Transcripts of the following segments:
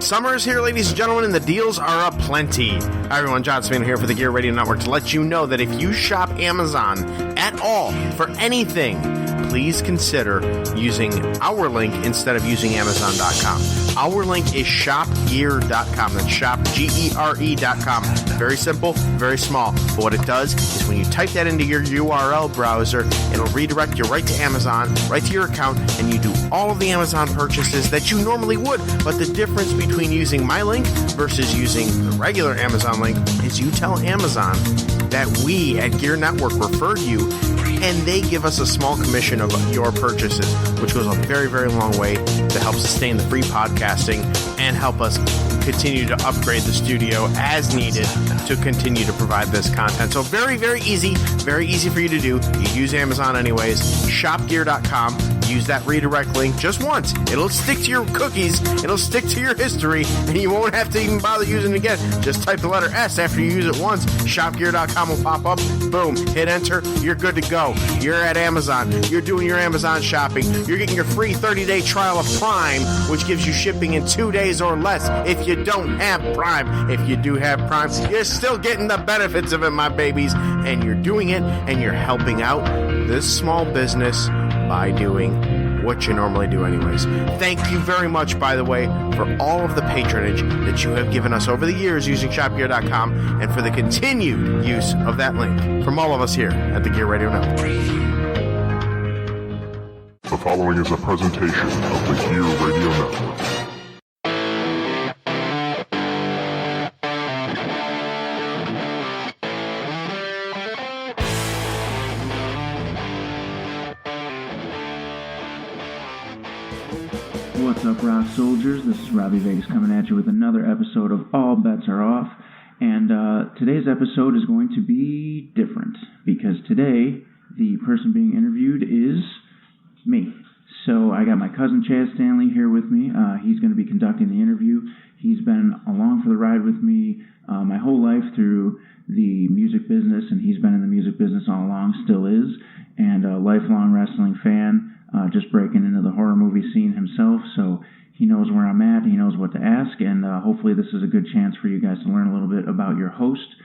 Summer is here, ladies and gentlemen, and the deals are aplenty. Hi, everyone. John Spano here for the Gear Radio Network to let you know that if you shop Amazon at all for anything, please consider using our link instead of using Amazon.com. Our link is shopgear.com. That's shopgere.com. Very simple, very small. But what it does is when you type that into your URL browser, it'll redirect you right to Amazon, right to your account, and you do all of the Amazon purchases that you normally would. But the difference between using my link versus using the regular Amazon link is you tell Amazon that we at Gear Network referred you, and they give us a small commission of your purchases, which goes a very, very long way to help sustain the free podcasting and help us continue to upgrade the studio as needed to continue to provide this content. So very, very easy for you to do. You use Amazon anyways. Shopgear.com. Use that redirect link just once. It'll stick to your cookies. It'll stick to your history, and you won't have to even bother using it again. Just type the letter S after you use it once. Shopgear.com will pop up. Boom. Hit enter. You're good to go. You're at Amazon. You're doing your Amazon shopping. You're getting your free 30-day trial of Prime, which gives you shipping in 2 days or less if you don't have Prime. If you do have Prime, you're still getting the benefits of it, my babies. And you're doing it, and you're helping out this small business by doing what you normally do anyways. Thank you very much, by the way, for all of the patronage that you have given us over the years using shopgear.com and for the continued use of that link from all of us here at the Gear Radio Network. The following is a presentation of the Gear Radio Network. What's up, rock soldiers? This is Robby Vegas coming at you with another episode of All Bets Are Off. And today's episode is going to be different because today the person being interviewed is me. So I got my cousin Chazz Stanley here with me. He's going to be conducting the interview. He's been along for the ride with me my whole life through the music business, and he's been in the music business all along, still is, and a lifelong wrestling fan. Just breaking into the horror movie scene himself, so he knows where I'm at, he knows what to ask, and hopefully this is a good chance for you guys to learn a little bit about your host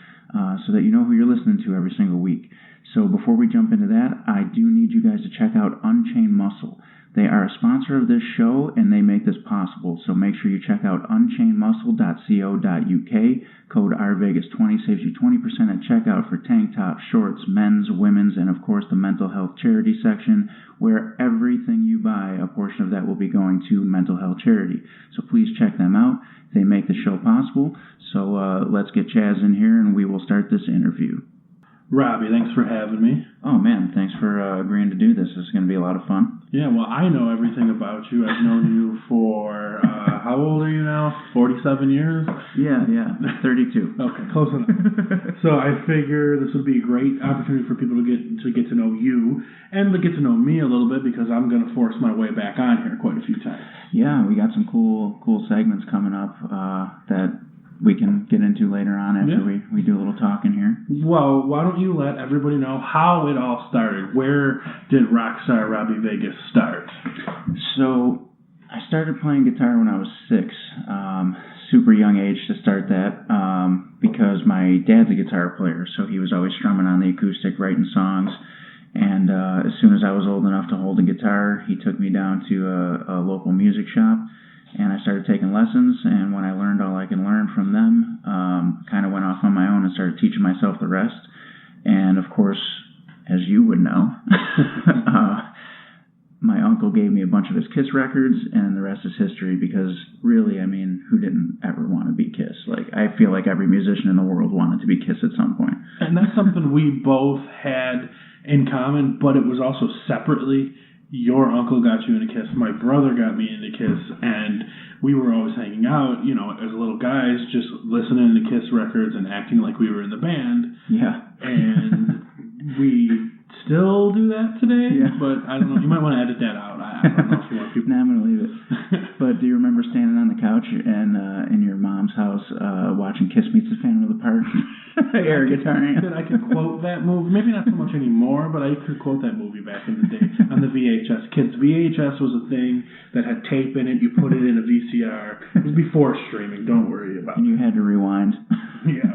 so that you know who you're listening to every single week. So before we jump into that, I do need you guys to check out Unchained Muscle. They are a sponsor of this show, and they make this possible, so make sure you check out unchainedmuscle.co.uk. Code RVegas20 saves you 20% at checkout for tank tops, shorts, men's, women's, and of course the mental health charity section, where everything you buy, a portion of that will be going to mental health charity. So please check them out. They make the show possible. So let's get Chazz in here, and we will start this interview. Robby, thanks for having me. Oh, man, thanks for agreeing to do this. This is going to be a lot of fun. Yeah, well, I know everything about you. I've known you for, how old are you now? 47 years? Yeah, 32. Okay, close enough. So I figure this would be a great opportunity for people to get to know you and to get to know me a little bit, because I'm going to force my way back on here quite a few times. Yeah, we got some cool segments coming up that we can get into later on after we do a little talking here. Well, why don't you let everybody know how it all started? Where did Rockstar Robby Vegas start? So I started playing guitar when I was 6. Super young age to start that because my dad's a guitar player, so he was always strumming on the acoustic, writing songs. And as soon as I was old enough to hold a guitar, he took me down to a local music shop. And I started taking lessons, and when I learned all I can learn from them, kind of went off on my own and started teaching myself the rest. And, of course, as you would know, my uncle gave me a bunch of his Kiss records, and the rest is history, because really, I mean, who didn't ever want to be Kiss? Like, I feel like every musician in the world wanted to be Kiss at some point. And that's something we both had in common, but it was also separately. Your uncle got you into Kiss. My brother got me into Kiss, and we were always hanging out, you know, as little guys, just listening to Kiss records and acting like we were in the band. Yeah. And we still do that today, but I don't know. You might want to edit that out. I I don't know if you want people. No, I'm going to leave it. But do you remember standing on the couch and in your mom's house watching Kiss Meets the Phantom of the Park? Air guitaring. I could quote that movie. Maybe not so much anymore, but I could quote that movie back in the day on the VHS. Kids, VHS was a thing that had tape in it. You put it in a VCR. It was before streaming. Don't worry about it. And you had to rewind. Yeah,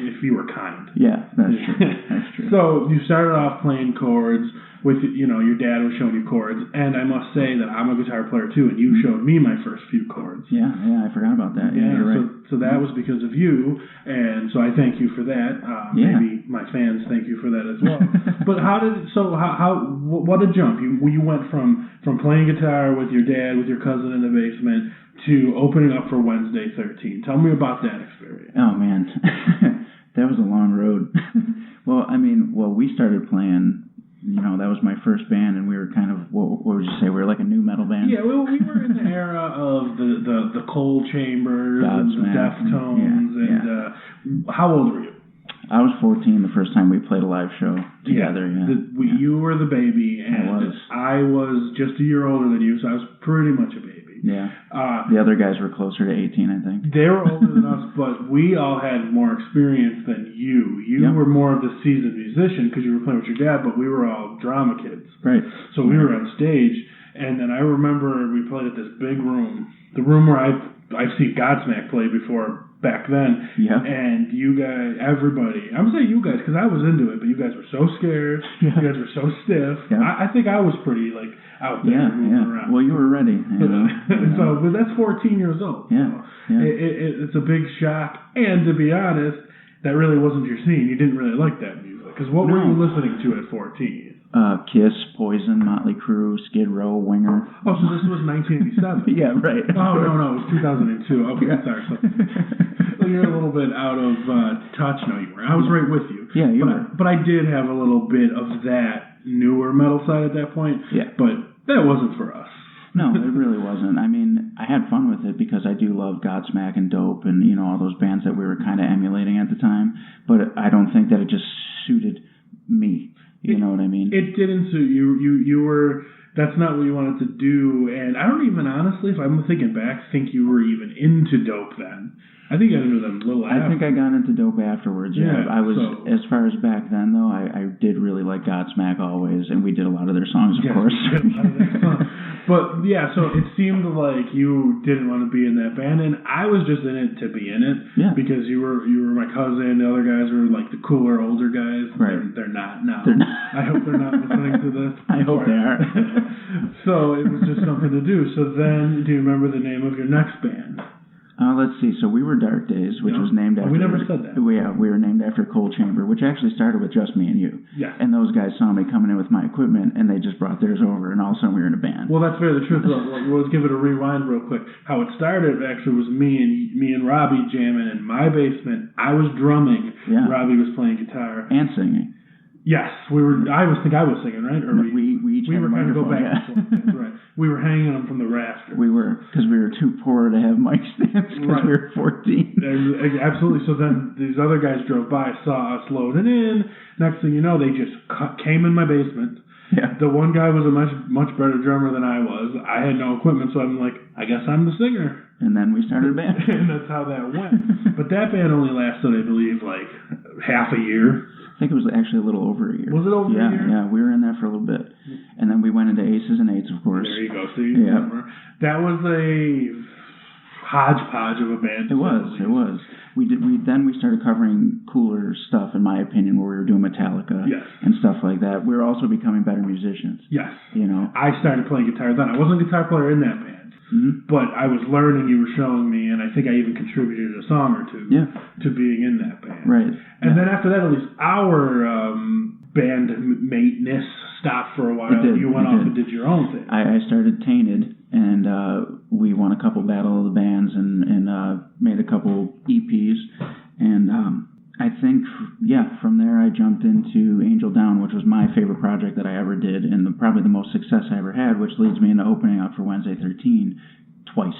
if you were kind. Yeah, that's true. That's true. So you started off playing chords with, your dad was showing you chords, and I must say that I'm a guitar player too, and you showed me my first few chords. Yeah, I forgot about that. Yeah, you're right. So that was because of you, and so I thank you for that. Maybe my fans thank you for that as well. But what a jump! You went from playing guitar with your dad, with your cousin in the basement, to opening up for Wednesday 13. Tell me about that experience. Oh man, that was a long road. Well, we started playing. That was my first band, and we were kind of, what would you say, we were like a new metal band? Yeah, we were in the era of the Cold Chambers and the Deftones, and how old were you? I was 14 the first time we played a live show together. You were the baby, and I was just a year older than you, so I was pretty much a baby. Yeah. The other guys were closer to 18, I think. They were older than us, but we all had more experience than you. You were more of the seasoned musician because you were playing with your dad, but we were all drama kids. Right. So we were on stage, and then I remember we played at this big room, the room where I've seen Godsmack play before back then. Yeah. And you guys, everybody, I'm saying you guys because I was into it, but you guys were so scared. Yeah. You guys were so stiff. Yeah. I think I was pretty out there moving around. Well, you were ready. So, but that's 14 years old. Yeah. So it's a big shock. And to be honest, that really wasn't your scene. You didn't really like that music. Because what were you listening to at 14? Kiss, Poison, Motley Crue, Skid Row, Winger. Oh, so this was 1987. Yeah, right. Oh, no, it was 2002. Okay, sorry. So you're a little bit out of touch. No, you weren't. I was right with you. Yeah, you were. But I did have a little bit of that newer metal side at that point. Yeah. But that wasn't for us. No, it really wasn't. I mean, I had fun with it because I do love Godsmack and Dope and, all those bands that we were kind of emulating at the time. But I don't think that it just suited me. You know what I mean? It didn't suit you. You were, that's not what you wanted to do. And I don't even, honestly, if I'm thinking back, think you were even into Dope then. I think I got into them a little after. I think I got into Dope afterwards. Yeah, I was, as far as back then, though, I did really like Godsmack always, and we did a lot of their songs, of course. But, yeah, so it seemed like you didn't want to be in that band, and I was just in it to be in it. Yeah. Because you were my cousin, the other guys were like the cooler, older guys. Right. They're not now. They're not. I hope they're not listening to this. I hope they are. So it was just something to do. So then, do you remember the name of your next band? Let's see. So we were Dark Days, which was named after... We never said that. We were named after Cold Chamber, which actually started with just me and you. Yeah. And those guys saw me coming in with my equipment, and they just brought theirs over, and all of a sudden we were in a band. Well, that's very the truth. Let's give it a rewind real quick. How it started actually was me and Robby jamming in my basement. I was drumming. Yeah. Robby was playing guitar. And singing. Yes, we were. I was singing, right? Or we each were kind of go back. Yeah. That's right. We were hanging them from the rafters. We were, because we were too poor to have mic stands because we were 14. Absolutely. So then these other guys drove by, saw us loading in. Next thing you know, they just came in my basement. Yeah. The one guy was a much better drummer than I was. I had no equipment, so I'm like, I guess I'm the singer. And then we started a band. And that's how that went. But that band only lasted, I believe, like half a year. I think it was actually a little over a year. Was it over a year? Yeah, we were in there for a little bit. And then we went into Aces and Eights, of course. There you go. So you remember. That was a hodgepodge of a band. It was. Then we started covering cooler stuff, in my opinion, where we were doing Metallica and stuff like that. We were also becoming better musicians. Yes. I started playing guitar then. I wasn't a guitar player in that band. Mm-hmm. But I was learning, you were showing me, and I think I even contributed a song or two to being in that band. Right. And then after that, at least our bandmateness stopped for a while. You went off and did your own thing. I started Tainted, and we won a couple Battle of the Bands and made a couple EPs. And I think, from there I jumped into Angel Down, which was my favorite project that I ever did, and probably the most success I ever had, which leads me into opening up for Wednesday 13 twice.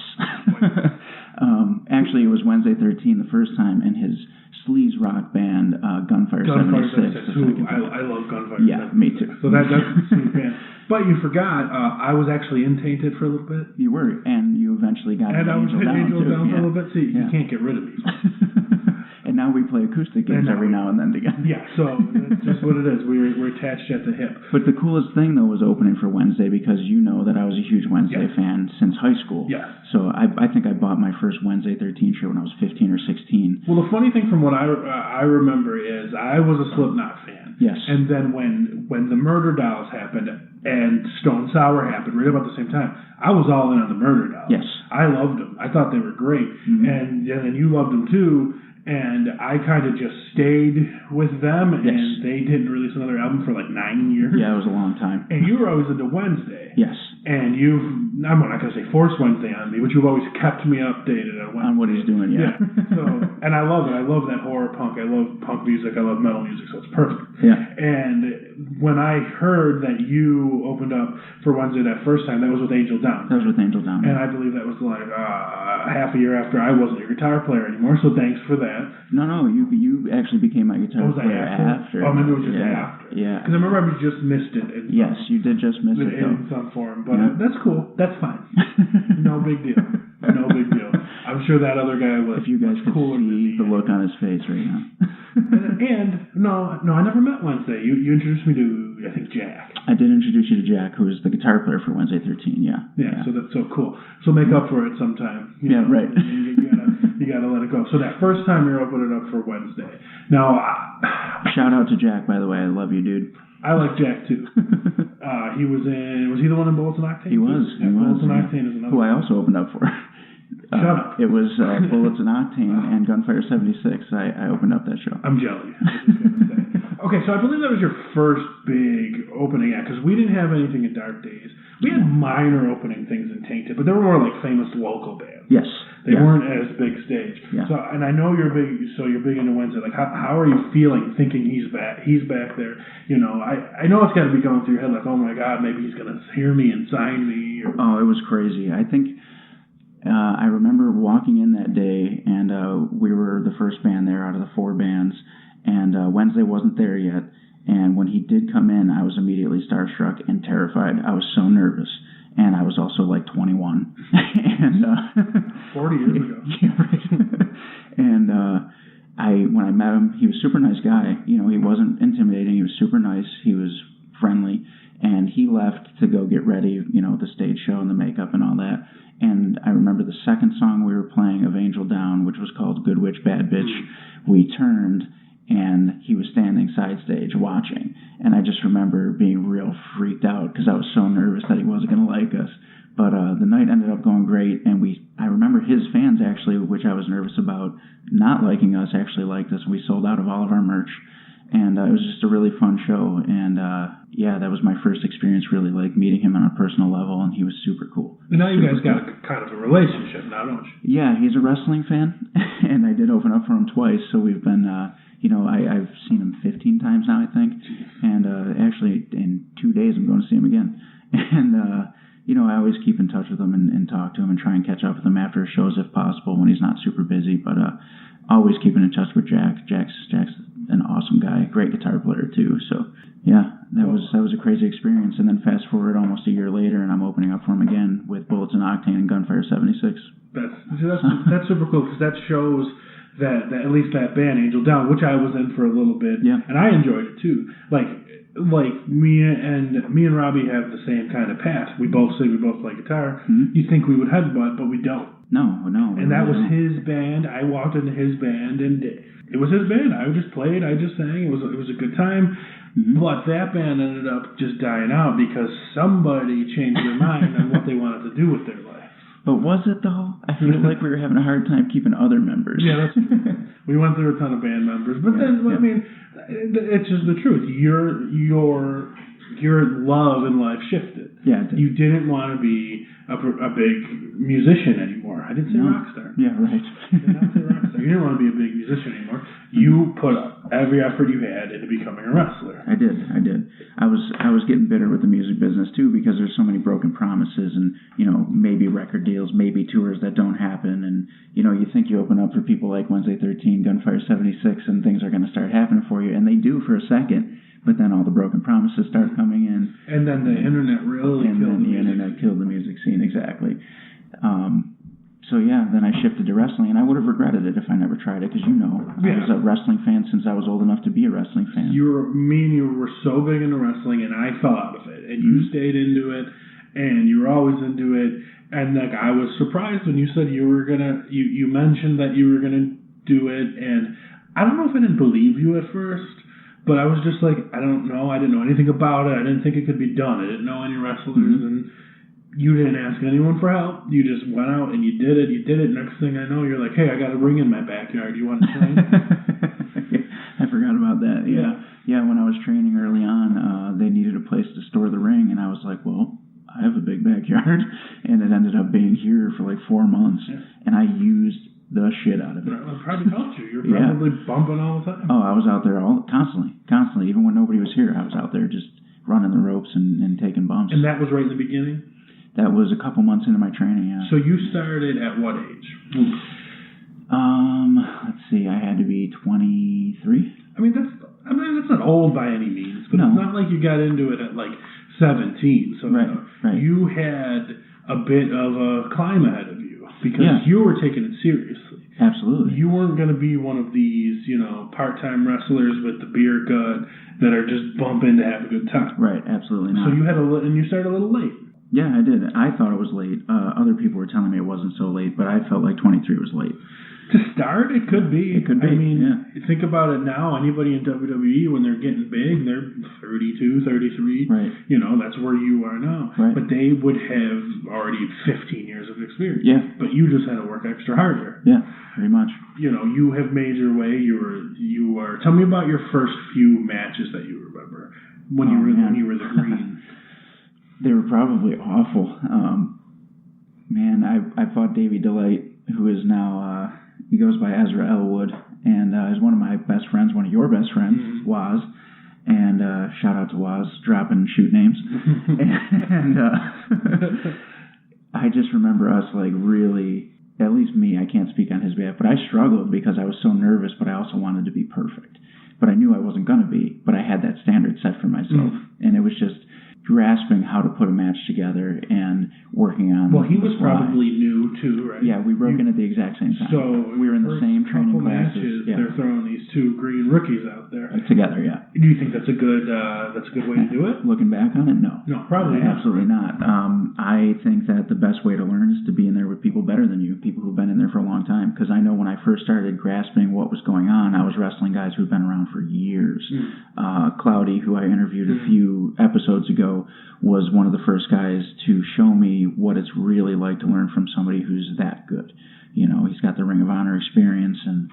actually, it was Wednesday 13 the first time, and his sleaze rock band, Gunfire 76. I love Gunfire 76. Yeah, me too. So that's a sweet band. But you forgot, I was actually in Tainted for a little bit. You were, and you eventually got and Angel Down. And I was Angel Down for a little bit. See, yeah. You can't get rid of me. And now we play acoustic gigs every now and then together. Yeah, so that's just what it is. We're attached at the hip. But the coolest thing, though, was opening for Wednesday, because you know that I was a huge Wednesday fan since high school. Yeah. So I think I bought my first Wednesday 13 shirt when I was 15 or 16. Well, the funny thing from what I remember is I was a Slipknot fan. Yes. And then when the Murder Dolls happened and Stone Sour happened right about the same time, I was all in on the Murder Dolls. Yes. I loved them. I thought they were great. Mm-hmm. And then you loved them too. And I kind of just stayed with them, and they didn't release another album for like 9 years. Yeah, it was a long time. And you were always into Wednesday. Yes. And I'm not going to say forced Wednesday on me, but you've always kept me updated on Wednesday. On what he's doing, yeah. So, and I love it. I love that horror punk. I love punk music. I love metal music, so it's perfect. Yeah. And when I heard that you opened up for Wednesday that first time, that was with Angel Down. That was with Angel Down. And I believe that was like half a year after I wasn't your guitar player anymore, so thanks for that. No, you actually became my guitar player after. Oh, maybe it was just after. Yeah. Because I remember I just missed it. Yes, you did just miss it, though. In some form. But that's cool. That's fine. No big deal. No big deal. I'm sure that other guy was. If you guys could see the look on his face right now. and no, I never met Wednesday. You introduced me to, I think, Jack. I did introduce you to Jack, who is the guitar player for Wednesday 13. Yeah. So that's so cool. So make up for it sometime. You know, right. You gotta let it go. So that first time you're opening up for Wednesday. Now, shout out to Jack, by the way. I love you, dude. I like Jack too. He was he the one in Bullets and Octane? He was. Bullets and Octane is another. Who I also opened up for. Shut up. It was Bullets and Octane and Gunfire 76. I opened up that show. I'm jelly. Okay, so I believe that was your first big opening act, because we didn't have anything in Dark Days. We had minor opening things in Tainted, but they were more like famous local bands. Yes. They weren't as big stage. Yeah. So, and I know you're big. So you're big into Wednesday. Like, how are you feeling? Thinking he's back. He's back there. You know, I know it's got to be going through your head. Like, oh my God, maybe he's gonna hear me and sign me. Oh, it was crazy. I think I remember walking in that day, and we were the first band there out of the 4 bands, and Wednesday wasn't there yet. And when he did come in, I was immediately starstruck and terrified. I was so nervous. And I was also like 21. And 40 years ago. Yeah, right. And when I met him, he was a super nice guy. You know, he wasn't intimidating. He was super nice. He was friendly. And he left to go get ready, you know, the stage show and the makeup and all that. And I remember the second song we were playing of Angel Down, which was called Good Witch, Bad Bitch. We turned, and he was standing side stage watching. And I just remember being real freaked out because I was so nervous that he wasn't going to like us. But the night ended up going great, and I remember his fans actually, which I was nervous about, not liking us, actually liked us. We sold out of all of our merch. And it was just a really fun show. And that was my first experience really like meeting him on a personal level, and he was super cool. And now you guys got kind of a relationship now, don't you? Yeah, he's a wrestling fan, and I did open up for him twice, so we've been, I've seen him 15 times now, I think. And actually, in 2 days, I'm going to see him again. And, I always keep in touch with him and talk to him and try and catch up with him after shows if possible when he's not super busy. But always keeping in touch with Jack. Jack's an awesome guy, great guitar player too. So yeah, that was a crazy experience. And then fast forward almost a year later, and I'm opening up for him again with Bullets and Octane and Gunfire 76. That's super cool, because that shows that at least that band Angel Down, which I was in for a little bit, and I enjoyed it too. Like me and Robby have the same kind of path. We both sing, we both play guitar. Mm-hmm. You think we would headbutt, but we don't. No. And that was his band. I walked into his band, and it was his band. I just played, I just sang. It was a good time. Mm-hmm. But that band ended up just dying out because somebody changed their mind on what they wanted to do with their life. But was it though? I feel like we were having a hard time keeping other members. Yeah, that's true. We went through a ton of band members, but I mean, it's just the truth. Your love in life shifted. Yeah, it did. You didn't want to be a big musician anymore. I didn't say rock star. Yeah, right. I did not say rock star. You didn't want to be a big musician anymore. You put every effort you had into becoming a wrestler. I did. I was getting bitter with the music business too, because there's so many broken promises, and maybe record deals, maybe tours that don't happen, and you you think you open up for people like Wednesday 13, Gunfire 76, and things are going to start happening for you, and they do for a second, but then all the broken promises start coming in. And then the internet really killed the music. Internet killed the music scene, exactly. So yeah, then I shifted to wrestling, and I would have regretted it if I never tried it, because I was a wrestling fan since I was old enough to be a wrestling fan. You were so big into wrestling, and I fell out of it, and you stayed into it, and you were always into it, and like I was surprised when you said you mentioned that you were gonna do it, and I don't know if I didn't believe you at first, but I was just like, I don't know, I didn't know anything about it, I didn't think it could be done, I didn't know any wrestlers, and you didn't ask anyone for help. You just went out and you did it. Next thing I know, you're like, hey, I got a ring in my backyard. You want to train? I forgot about that. Yeah. When I was training early on, they needed a place to store the ring, and I was like, well, I have a big backyard, and it ended up being here for like 4 months, and I used the shit out of it. It probably helped you. You're probably bumping all the time. Oh, I was out there constantly. Even when nobody was here, I was out there just running the ropes and taking bumps. And that was right in the beginning? That was a couple months into my training, yeah. So you started at what age? Let's see, I had to be 23. I mean, that's not old by any means, but It's not like you got into it at like 17. So right. You had a bit of a climb ahead of you because you were taking it seriously. Absolutely. You weren't going to be one of these, part-time wrestlers with the beer gut that are just bumping to have a good time. Right, absolutely not. So you started a little late. Yeah, I did. I thought it was late. Other people were telling me it wasn't so late, but I felt like 23 was late. To start, it could be. It could be. I mean, think about it now. Anybody in WWE, when they're getting big, they're 32, 33. Right. That's where you are now. Right. But they would have already 15 years of experience. Yeah. But you just had to work extra harder. Yeah, pretty much. You have made your way. You were. Tell me about your first few matches that you remember when you were the Green. They were probably awful. I fought Davey Delight, who is now, he goes by Ezra Elwood, and is one of my best friends, one of your best friends, Waz. And shout out to Waz, dropping shoot names. And I just remember us really, at least me, I can't speak on his behalf, but I struggled because I was so nervous, but I also wanted to be perfect. But I knew I wasn't going to be, but I had that standard set for myself. And it was just grasping how to put a match together and working on. Well, he was probably new too, right? Yeah, we broke in at the exact same time. So we were in the same training classes. They're throwing these two green rookies out there together. Yeah. Do you think that's a good way to do it? Looking back on it, no. No, probably not. Absolutely not. I think that the best way to learn is to be in there with people better than you, people who've been in there for a long time. Because I know when I first started grasping what was going on, I was wrestling guys who've been around for years. Cloudy, who I interviewed a few episodes ago, was one of the first guys to show me what it's really like to learn from somebody who's that good. He's got the Ring of Honor experience and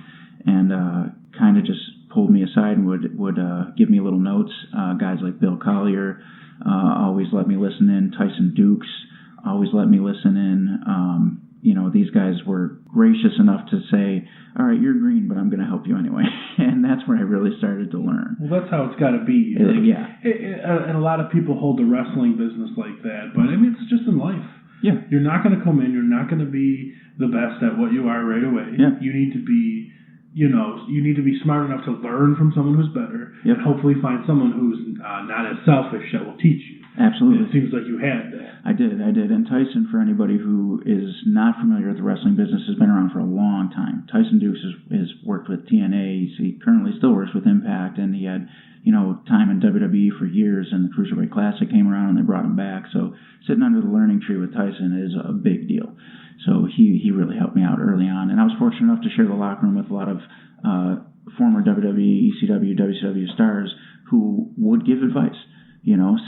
kind of just pulled me aside and would give me little notes. Guys like Bill Collier always let me listen in. Tyson Dukes always let me listen in. These guys were gracious enough to say, all right, you're green, but I'm going to help you anyway. And that's where I really started to learn. Well, that's how it's got to be. And a lot of people hold the wrestling business like that. But, it's just in life. Yeah. You're not going to come in. You're not going to be the best at what you are right away. Yeah. You need to be, you need to be smart enough to learn from someone who's better. Yep. And hopefully find someone who's not as selfish that will teach you. Absolutely. It seems like you had that. I did. And Tyson, for anybody who is not familiar with the wrestling business, has been around for a long time. Tyson Dukes has worked with TNA. He currently still works with Impact, and he had, time in WWE for years, and the Cruiserweight Classic came around and they brought him back. So sitting under the learning tree with Tyson is a big deal. So he really helped me out early on. And I was fortunate enough to share the locker room with a lot of former WWE, ECW, WCW stars who would give advice.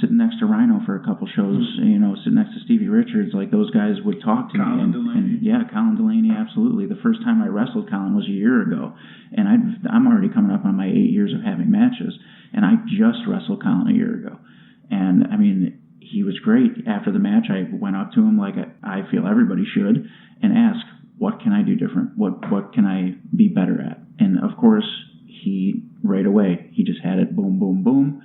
Sitting next to Rhino for a couple shows, sitting next to Stevie Richards, like those guys would talk to Colin me. Delaney. Colin Delaney, absolutely. The first time I wrestled Colin was a year ago, and I'm already coming up on my 8 years of having matches, and I just wrestled Colin a year ago. And, he was great. After the match, I went up to him like I feel everybody should and asked, what can I do different? What can I be better at? And, of course, he right away, he just had it boom, boom, boom.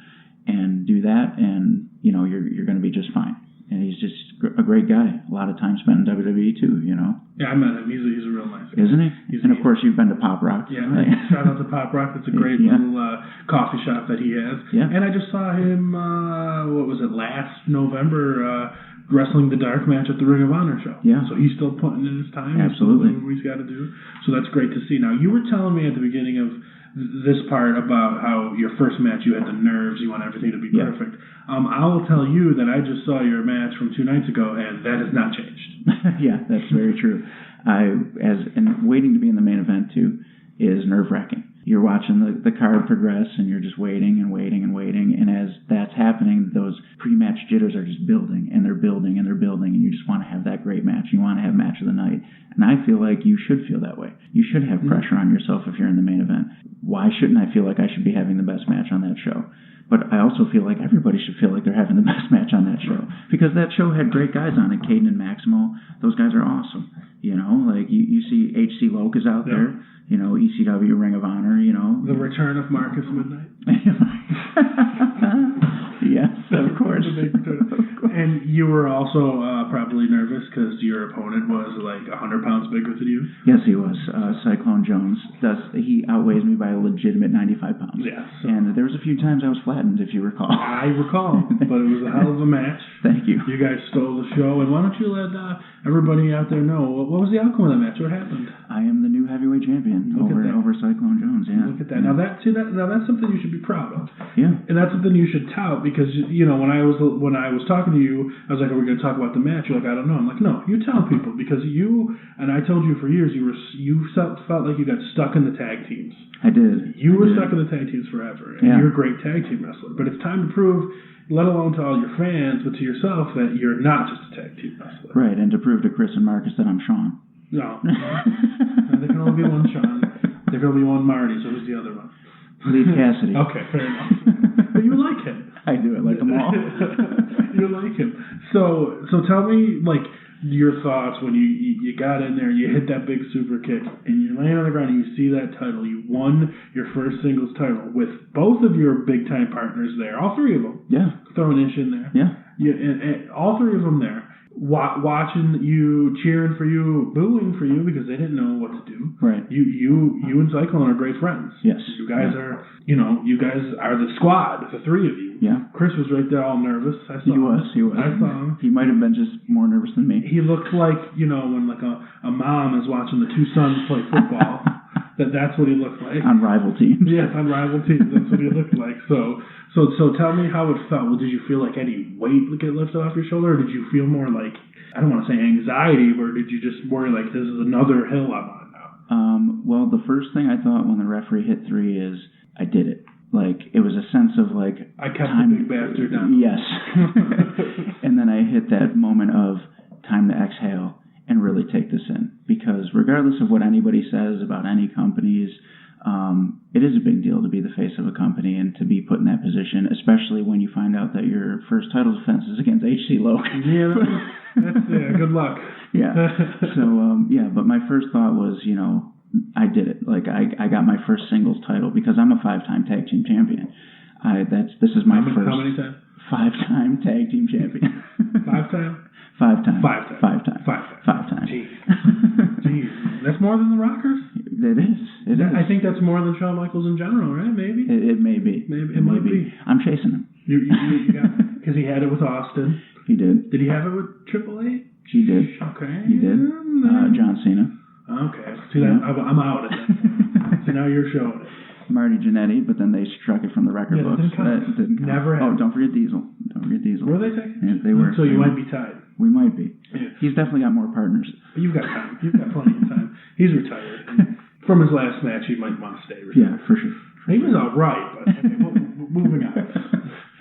And do that, and you're going to be just fine. And he's just a great guy. A lot of time spent in WWE too. Yeah, I met him. He's a real nice guy. Isn't he? And of course, you've been to Pop Rock. Yeah, shout out to Pop Rock. It's a great little coffee shop that he has. Yeah. And I just saw him, last November, wrestling the dark match at the Ring of Honor show. Yeah. So he's still putting in his time. Absolutely. He's doing what he's got to do. So that's great to see. Now, you were telling me at the beginning of this part about how your first match you had the nerves, you want everything to be perfect. I will tell you that I just saw your match from 2 nights ago, and that has not changed. Yeah, that's very true. And waiting to be in the main event too is nerve-wracking. You're watching the card progress, and you're just waiting and waiting and waiting. And as that's happening, those pre-match jitters are just building, and they're building, and they're building, and you just want to have that great match. You want to have match of the night. And I feel like you should feel that way. You should have pressure on yourself if you're in the main event. Why shouldn't I feel like I should be having the best match on that show? But I also feel like everybody should feel like they're having the best match on that show. Because that show had great guys on it. Caden and Maximo, those guys are awesome. You know, like you see HC Loke is out there. You know, ECW, Ring of Honor, you know. The return of Marcus Midnight. Yes, of course. And you were also probably nervous because your opponent was like 100 pounds bigger than you. Yes, he was. Cyclone Jones. He outweighs me by a legitimate 95 pounds. Yeah. And there was a few times I was flattened, if you recall. I recall, but it was a hell of a match. Thank you. You guys stole the show. And why don't you let everybody out there know, what was the outcome of that match? What happened? I am the new heavyweight champion over Cyclone Jones. Yeah. Look at that. Now that's something you should be proud of. Yeah. And that's something you should tout because when I was talking to you, I was like, "Are we going to talk about the match?" You're like, "I don't know." I'm like, "No, you tell people because you and I told you for years you felt like you got stuck in the tag teams. I did. You were stuck in the tag teams forever, and you're a great tag team wrestler. But it's time to prove, let alone to all your fans, but to yourself, that you're not just a tag team wrestler. Right, and to prove to Chris and Marcus that I'm Sean. No, there can only be one Sean. There can only be one Marty. So who's the other one? Lee Cassidy. Okay, fair enough. But you like him. I do. I like them all. You like him. So tell me, like, your thoughts when you got in there, you hit that big super kick, and you're laying on the ground, and you see that title. You won your first singles title with both of your big time partners there, all three of them. Yeah. Throw an inch in there. Yeah. And all three of them there. Watching you, cheering for you, booing for you because they didn't know what to do. Right. You and Cyclone are great friends. Yes. You guys are, you guys are the squad, the three of you. Yeah. Chris was right there all nervous. He was. I saw him. He might have been just more nervous than me. He looked like, when like a mom is watching the two sons play football. That's what he looked like. On rival teams. Yes, on rival teams. That's what he looked like. So tell me how it felt. Well, did you feel like any weight get lifted off your shoulder, or did you feel more like, I don't want to say anxiety, or did you just worry like this is another hill I'm on now? Well, the first thing I thought when the referee hit 3 is I did it. Like, it was a sense of like, I kept the big bastard down. Yes. And then I hit that moment of time to exhale and really take this in. Because regardless of what anybody says about any companies, it is a big deal to be the face of a company and to be put in that position, especially when you find out that your first title defense is against HC Loke. Yeah, that's good luck. Yeah. So, but my first thought was, I did it. Like, I got my first singles title because I'm a 5-time tag team champion. This is my first. How many times? 5-time tag team champion. 5-time? 5-time. 5-time. 5-time. Jeez. That's more than the Rockers? It is. It is. I think that's more than Shawn Michaels in general, right? Maybe. It may be. Maybe it might be. I'm chasing him. You got because he had it with Austin. He did. Did he have it with Triple H? He did. Okay. He did. John Cena. Okay. See that? I'm out of it. So now you're showing it. Marty Jannetty, but then they struck it from the record books. Didn't count. Never happened. Don't forget Diesel. Were they taking? Yeah, they were. So you might be tied. We might be. Yeah. He's definitely got more partners. But you've got time. You've got plenty of time. He's retired. From his last match, he might want to stay retired. Yeah, for sure. He was all right, but okay, moving on.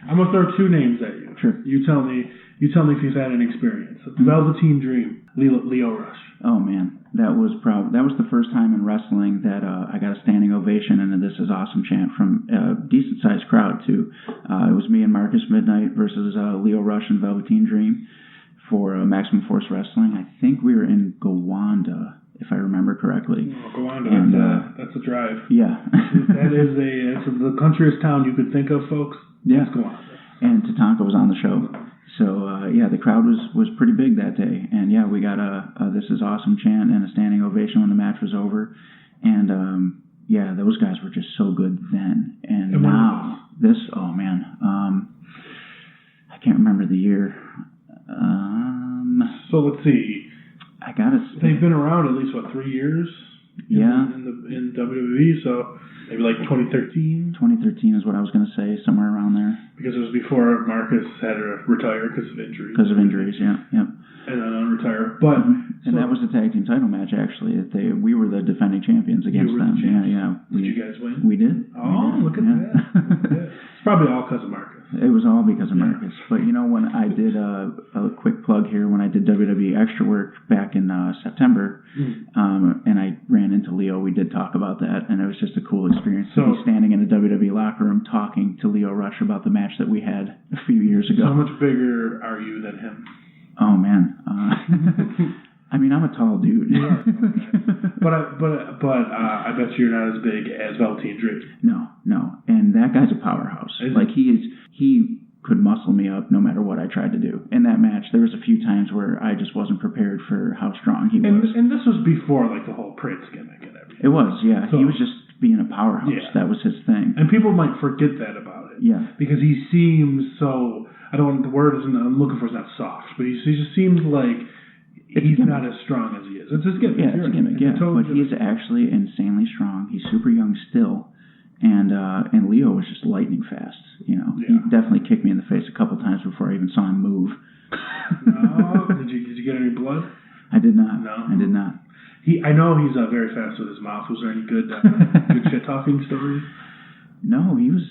I'm gonna throw 2 names at you. Sure. You tell me if you've had an experience. Velveteen Dream, Leo Rush. Oh man, that was the first time in wrestling that I got a standing ovation and a "This is awesome" chant from a decent sized crowd too. It was me and Marcus Midnight versus Leo Rush and Velveteen Dream for Maximum Force Wrestling. I think we were in Gowanda, if I remember correctly. Oh, Gowanda, and, that's a drive. Yeah. That is the countryest town you could think of, folks. Yeah. It's Gowanda. And Tatanka was on the show. So, the crowd was pretty big that day. And, we got a This Is Awesome chant and a standing ovation when the match was over. And, those guys were just so good then. And now, I can't remember the year. So let's see. I got to say. They've been around at least, 3 years? In WWE, so maybe like 2013. 2013 is what I was going to say, somewhere around there. Because it was before Marcus had to retire because of injuries. Because of injuries, yeah. And then unretire. But and that was the tag team title match. Actually, we were the defending champions against them. Yeah. Did you guys win? We did. Oh, look at that! It's probably all because of Marcus. It was all because of Marcus. But when I did a quick plug here, when I did WWE Extra Work back in September, and I ran into Leo, we did talk about that, and it was just a cool experience to be standing in a WWE locker room talking to Leo Rush about the match that we had a few years ago. How much bigger are you than him? Oh man, I mean, I'm a tall dude. but I bet you're not as big as Velveteen Dream. No, and that guy's a powerhouse. He could muscle me up no matter what I tried to do. In that match, there was a few times where I just wasn't prepared for how strong he was. And this was before the whole Prince gimmick and everything. It was, yeah. So, he was just being a powerhouse. Yeah. That was his thing. And people might forget that about it. Yeah. Because he seems so. I don't. The word isn't. I'm looking for is not soft, but he just seems like he's not as strong as he is. It's his gimmick. Yeah, it's a gimmick. Yeah, but he's actually insanely strong. He's super young still, and Leo was just lightning fast. He definitely kicked me in the face a couple times before I even saw him move. No, did you get any blood? I did not. No, I did not. I know he's very fast with his mouth. Was there any good shit talking stories? No, he was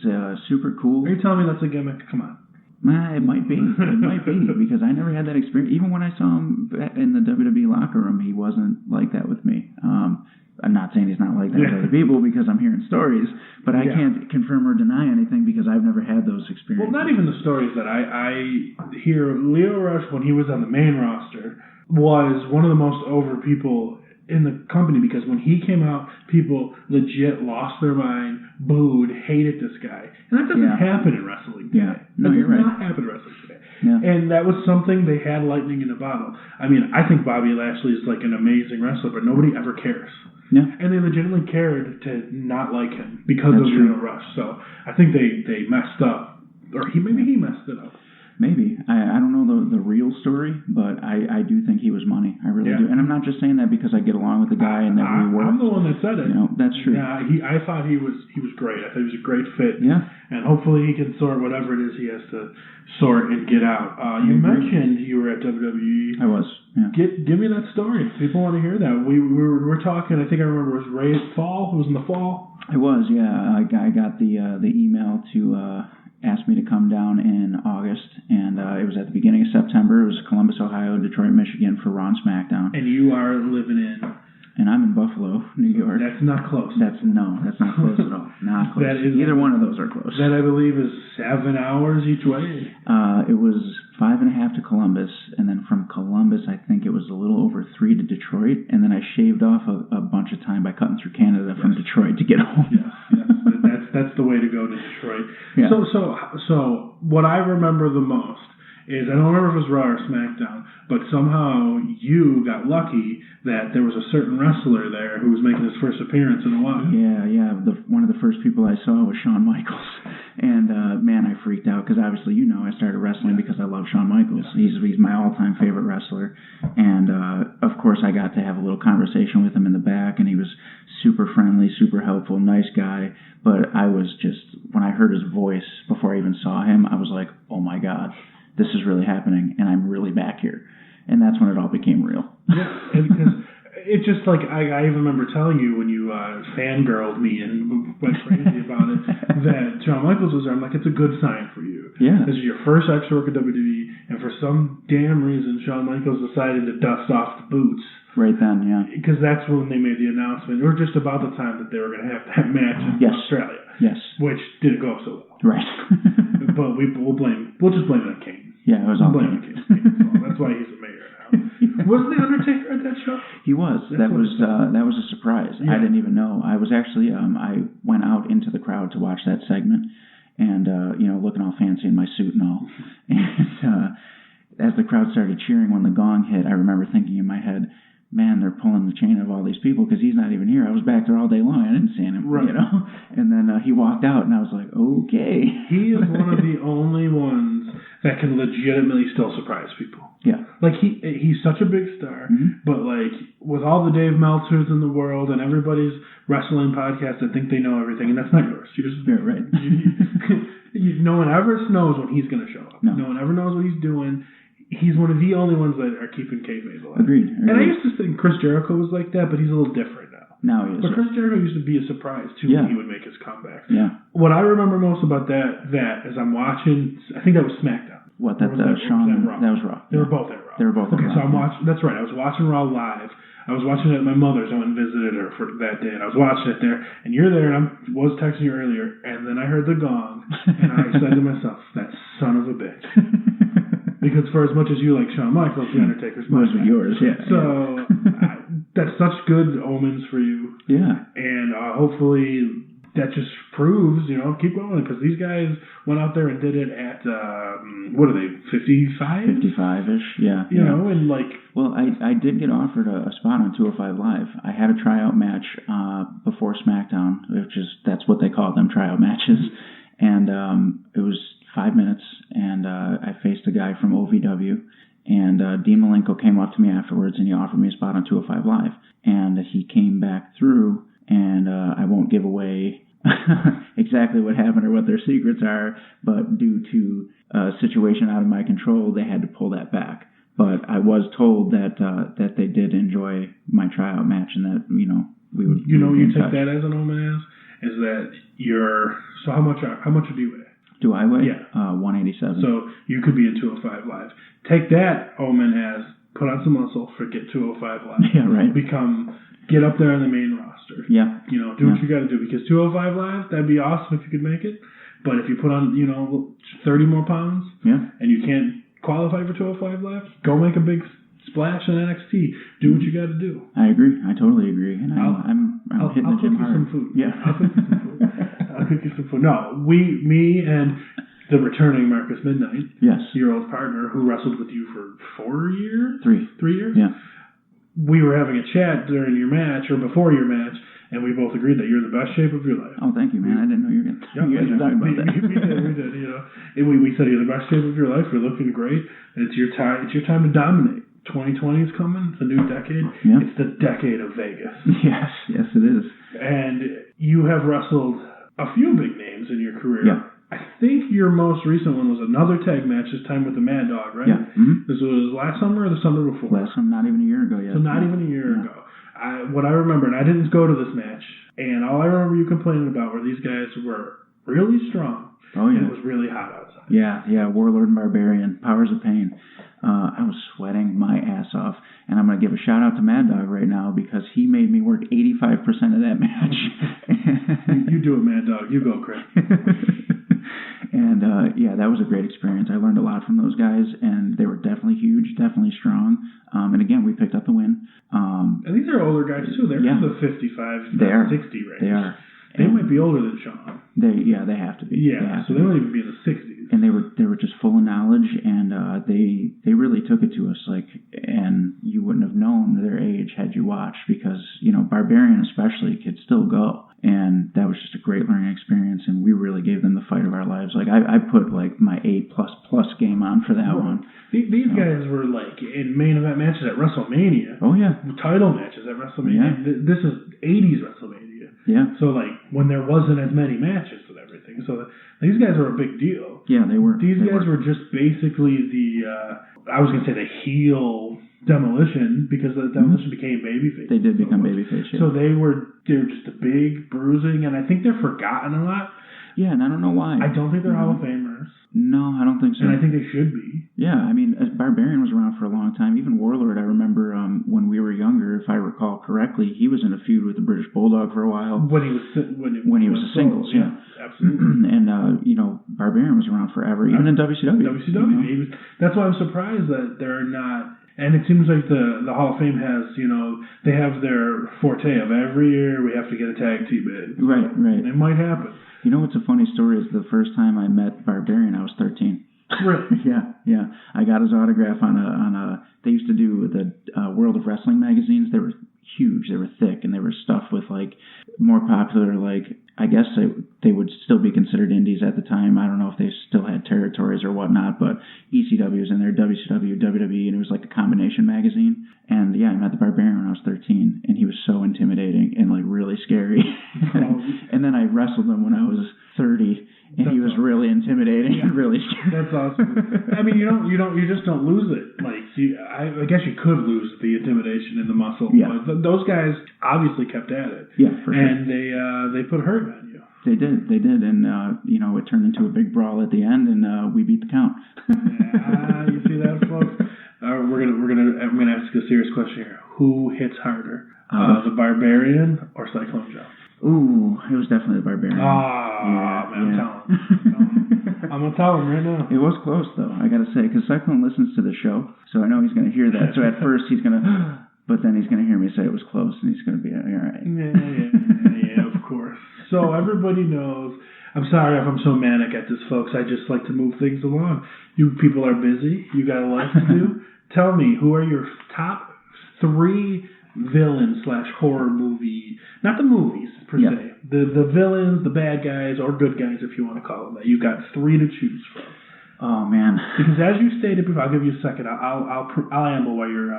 super cool. Are you telling me that's a gimmick? Come on. It might be. It might be, because I never had that experience. Even when I saw him in the WWE locker room, he wasn't like that with me. I'm not saying he's not like that with other people because I'm hearing stories, but I can't confirm or deny anything because I've never had those experiences. Well, not even the stories that I hear. Leo Rush, when he was on the main roster, was one of the most over people in the company, because when he came out, people legit lost their mind, booed, hated this guy. And that doesn't happen in wrestling today. Yeah. No, you're right. That does not happen in wrestling today. Yeah. And that was something they had lightning in a bottle. I mean, I think Bobby Lashley is like an amazing wrestler, but nobody ever cares. Yeah. And they legitimately cared to not like him because of Leo Rush. So I think they messed up. Or maybe he messed it up. Maybe. I don't know the real story, but I do think he was money. I really do. And I'm not just saying that because I get along with the guy and that we work. I'm the one that said it. That's true. Yeah, I thought he was great. I thought he was a great fit. Yeah. And hopefully he can sort whatever it is he has to sort and get out. You mentioned you were at WWE. I was. Yeah. Give me that story. People want to hear that. We're talking. I think I remember it was Ray's fall. It was in the fall. It was. Yeah. I got the email to asked me to come down in August, and it was at the beginning of September. It was Columbus, Ohio, Detroit, Michigan for Raw and SmackDown. And you are living in? And I'm in Buffalo, New York. That's not close. That's not close at all. Not close. Either one of those are close. That, I believe, is 7 hours each way. It was 5.5 to Columbus, and then from Columbus, I think it was a little over 3 to Detroit, and then I shaved off a bunch of time by cutting through Canada from Detroit to get home. Yes. That's the way to go to Detroit. Yeah. So what I remember the most is, I don't remember if it was Raw or SmackDown, but somehow you got lucky that there was a certain wrestler there who was making his first appearance in a while. Yeah. One of the first people I saw was Shawn Michaels. And, man, I freaked out because obviously, I started wrestling because I love Shawn Michaels. He's my all-time favorite wrestler. And, of course, I got to have a little conversation with him in the back, and he was super friendly, super helpful, nice guy. But I was just, when I heard his voice before I even saw him, I was like, oh, my God, this is really happening, and I'm really back here. And that's when it all became real. Yeah, because it's just like, I even remember telling you when you fangirled me and went crazy about it, that Shawn Michaels was there. I'm like, it's a good sign for you. Yeah. This is your first extra work at WWE, and for some damn reason, Shawn Michaels decided to dust off the boots. Right then, yeah. Because that's when they made the announcement, or just about the time that they were going to have that match in Australia. Yes. Which didn't go so well. Right. But we'll just blame it on Kane. Yeah, it was all blame Kane. That's why he's the mayor now. Wasn't the Undertaker at that show? He was. That was a surprise. Yeah. I didn't even know. I was actually I went out into the crowd to watch that segment, and looking all fancy in my suit and all. And as the crowd started cheering when the gong hit, I remember thinking in my head, man, they're pulling the chain of all these people because he's not even here. I was back there all day long. I didn't see him, right. And then he walked out, and I was like, okay. He is one of the only ones that can legitimately still surprise people. Yeah. Like, he's such a big star, but, like, with all the Dave Meltzers in the world and everybody's wrestling podcast that think they know everything, and that's not yours. Yeah, right. No one ever knows when he's going to show up. No one ever knows what he's doing. He's one of the only ones that are keeping kayfabe alive. Agreed. And I used to think Chris Jericho was like that, but he's a little different now. Now he is. But Chris Jericho used to be a surprise, too, when he would make his comeback. Yeah. What I remember most about that is I'm watching, I think that was SmackDown. What, that Shawn? That was Raw. They were both at Raw. They were both at Raw. Okay, so I'm watching, that's right, I was watching Raw live. I was watching it at my mother's. I went and visited her for that day, and I was watching it there. And you're there, and I was texting you earlier, and then I heard the gong, and I said to myself, that son of a bitch. Because for as much as you like Shawn Michaels, The Undertaker's my guy. Yours, yeah. So that's such good omens for you. Yeah. And hopefully that just proves, keep going. Because these guys went out there and did it at, what are they, 55? 55-ish, yeah. You know, and like... Well, I did get offered a spot on 205 Live. I had a tryout match before SmackDown, that's what they call them, tryout matches. And it was 5 minutes, and I faced a guy from OVW, and Dean Malenko came up to me afterwards, and he offered me a spot on 205 Live, and he came back through, and I won't give away exactly what happened or what their secrets are, but due to a situation out of my control, they had to pull that back. But I was told that they did enjoy my tryout match, and that, we would... you take that as an omen is that so how much do you weigh? Do I weigh? Yeah. 187. So you could be in 205 Live. Take that omen as put on some muscle, forget 205 Live. Yeah, right. Get up there on the main roster. Yeah. Do what you got to do, because 205 Live, that'd be awesome if you could make it. But if you put on, 30 more pounds, and you can't qualify for 205 Live, go make a big splash in NXT. Do what you got to do. I agree. I totally agree. And I'm hitting the gym hard. I'll cook you some food. Yeah. I'll cook you some food. I'll cook you some food. No, me and the returning Marcus Midnight, yes, your old partner who wrestled with you for 4 years? 3 years? Yeah. We were having a chat during your match, or before your match, and we both agreed that you're in the best shape of your life. Oh, thank you, man. I didn't know you were going to talk about that. We did. And we said you're the best shape of your life. You're looking great. And it's your time to dominate. 2020 is coming. It's a new decade. Yeah. It's the decade of Vegas. Yes, it is. And you have wrestled a few big names in your career. Yeah. I think your most recent one was another tag match, this time with the Mad Dog, right? Yeah. Mm-hmm. This was last summer or the summer before? Last summer, not even a year ago yet. So not even a year ago. What I remember, and I didn't go to this match, and all I remember you complaining about were these guys were really strong. Oh, yeah. And it was really hot outside. Yeah, Warlord and Barbarian, Powers of Pain. I was sweating my ass off. And I'm going to give a shout out to Mad Dog right now, because he made me work 85% of that match. You do it, Mad Dog. You go, Chris. And, that was a great experience. I learned a lot from those guys, and they were definitely huge, definitely strong. And again, we picked up the win. And these are older guys, too. They're in the 55, 60 range. They are. They might be older than Shawn. They have to be. Yeah, so they might even be in the 60s. And they were just full of knowledge, and they really took it to us, and you wouldn't have known their age had you watched, because Barbarian especially could still go, and that was just a great learning experience, and we really gave them the fight of our lives. I put my A++ game on for that one. These guys were in main event matches at WrestleMania. Oh yeah, title matches at WrestleMania. Yeah. This is 80s WrestleMania. Yeah. So when there wasn't as many matches and everything, so these guys were a big deal. Yeah, they were. These guys were just basically I was gonna say the heel Demolition, because the Demolition became babyface. They did become babyface. Yeah. So they were just a big bruising, and I think they're forgotten a lot. Yeah, and I don't know why. I don't think they're Hall of Famers. No, I don't think so. And I think they should be. Yeah, I mean, Barbarian was around for a long time. Even Warlord, I remember when we were younger, if I recall correctly, he was in a feud with the British Bulldog for a while. When he was a singles, yeah. absolutely. And, Barbarian was around forever, even in WCW. WCW. That's why I'm surprised that they're not. And it seems like the Hall of Fame has, they have their forte of every year we have to get a tag team in. Right. It might happen. You know what's a funny story is the first time I met Barbarian, I was 13. Really? Yeah. I got his autograph on a. They used to do the World of Wrestling magazines. They were huge. They were thick, and they were stuffed with more popular. I guess they would still be considered indies at the time. I don't know if they still had territories or whatnot, but ECW was in there, WCW, WWE, and it was like a combination magazine. And yeah, I met the Barbarian when I was 13, and he was so intimidating and really scary. And then I wrestled him when I was 30. And he was really intimidating and really scary. That's awesome. I mean, you just don't lose it. I guess you could lose the intimidation and the muscle. Yeah. But those guys obviously kept at it. Yeah, for sure. And they put hurt on you. They did, and it turned into a big brawl at the end, and we beat the count. Yeah, you see that, folks? I'm gonna ask a serious question here. Who hits harder, the Barbarian or Cyclone Joe? Ooh, it was definitely the Barbarian. I'm gonna tell him right now. It was close, though, I gotta say, because Cyclone listens to the show, so I know he's gonna hear that. So at first he's gonna, but then he's gonna hear me say it was close, and he's gonna be all right. Yeah, of course. So everybody knows. I'm sorry if I'm so manic at this, folks. I just like to move things along. You people are busy. You got a life to do. Tell me, who are your top 3 villain / horror movie, not the movies per se, the villains, the bad guys, or good guys, if you want to call them that. You've got 3 to choose from. Oh man! Because as you stated before, I'll give you a second. I'll amble while you're.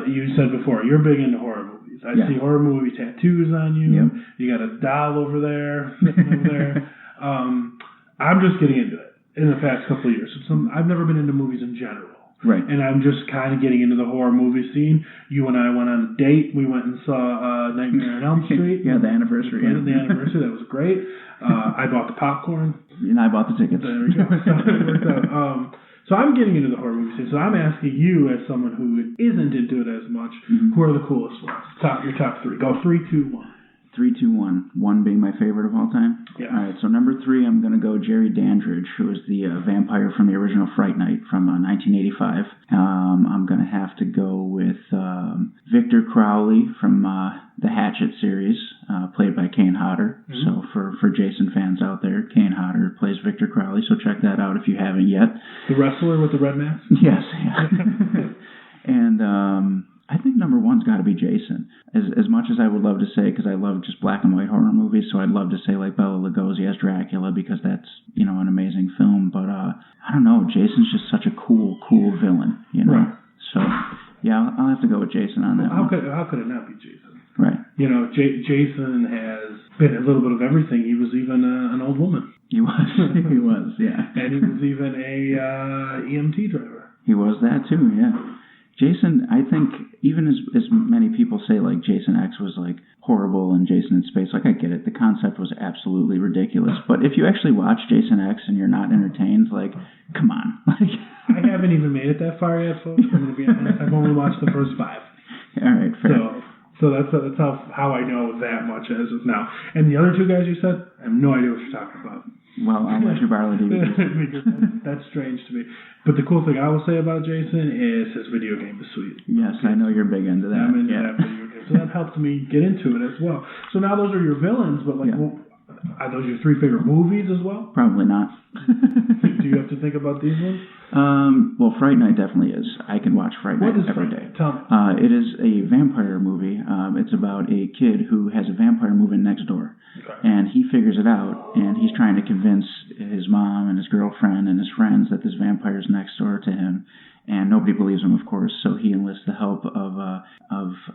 You said before you're big into horror movies. I see horror movie tattoos on you. Yep. You got a doll over there, sitting over there. I'm just getting into it in the past couple of years. I've never been into movies in general. Right. And I'm just kind of getting into the horror movie scene. You and I went on a date. We went and saw Nightmare on Elm Street. The anniversary. The anniversary. That was great. I bought the popcorn. And I bought the tickets. There we go. So it worked out. So I'm getting into the horror movie scene. So I'm asking you, as someone who isn't into it as much, who are the coolest ones? Your top 3. Go 3, 2, 1. 3, 2, 1. 1 being my favorite of all time? Yeah. All right, so number 3, I'm going to go Jerry Dandridge, who is the vampire from the original Fright Night from 1985. I'm going to have to go with Victor Crowley from the Hatchet series, played by Kane Hodder. Mm-hmm. So for Jason fans out there, Kane Hodder plays Victor Crowley, so check that out if you haven't yet. The wrestler with the red mask? Yes, yeah. And I think number 1's got to be Jason. As much as I would love to say, because I love just black and white horror movies, so I'd love to say like Bela Lugosi as Dracula, because that's, an amazing film. But I don't know, Jason's just such a cool villain, Right. So yeah, I'll have to go with Jason on that. How could it not be Jason? Right. Jason has been a little bit of everything. He was even an old woman. He was, yeah. And he was even a EMT driver. He was that too, yeah. Jason, I think, even as many people say, like, Jason X was, like, horrible and Jason in Space, like, I get it. The concept was absolutely ridiculous. But if you actually watch Jason X and you're not entertained, like, come on. I haven't even made it that far yet, folks. I'm going to be honest. I've only watched the first 5. All right, fair. So that's how I know that much as of now. And the other 2 guys you said, I have no idea what you're talking about. Well, I'll let you borrow the DVD. Because that's strange to me. But the cool thing I will say about Jason is his video game is sweet. Yes, I know you're big into that. I'm into that video game. So that helped me get into it as well. So now those are your villains, but are those your 3 favorite movies as well? Probably not. Do you have to think about these ones? Well, Fright Night definitely is. I can watch Fright Night every day. Tell me. It is a vampire movie. It's about a kid who has a vampire moving next door. Okay. And he figures it out, and he's trying to convince his mom and his girlfriend and his friends that this vampire is next door to him. And nobody believes him, of course, so he enlists the help of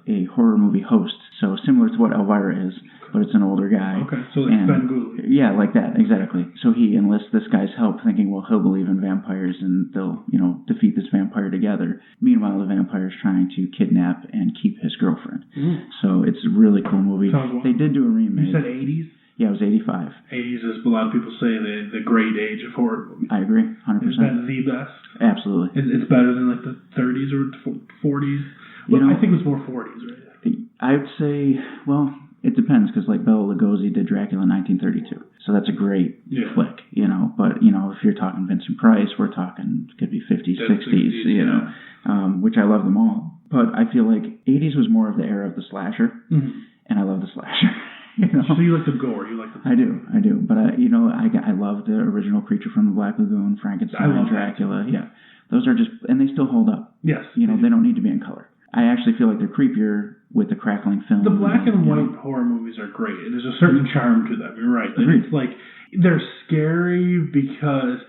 a horror movie host. So similar to what Elvira is, but it's an older guy. Okay, so it's Ben Gooley. Yeah, like that, exactly. So he enlists this guy's help, thinking, well, he'll believe in vampires and they'll, defeat this vampire together. Meanwhile, the vampire's trying to kidnap and keep his girlfriend. Mm. So it's a really cool movie. They did do a remake. You said 80s? Yeah, it was 85. 80s is, a lot of people say, the great age of horror movies. I agree, 100%. Is that the best? Absolutely. It's better than like the 30s or 40s? Well, I think it was more 40s, right? I would say, well, It depends, because like Bela Lugosi did Dracula in 1932, so that's a great flick, you know. But you know, if you're talking Vincent Price, we're talking could be 50s, 60s, you know, which I love them all. But I feel like 80s was more of the era of the slasher, and I love the slasher. You know? So you like the gore, you like the... I do. But you know, I love the original Creature from the Black Lagoon, Frankenstein, Dracula. That. Yeah, those are just, and they still hold up. Yes, you know, they don't need to be in color. I actually feel like they're creepier with the crackling film. The black and white horror movies are great. There's a certain charm to them. You're right. And it's like they're scary because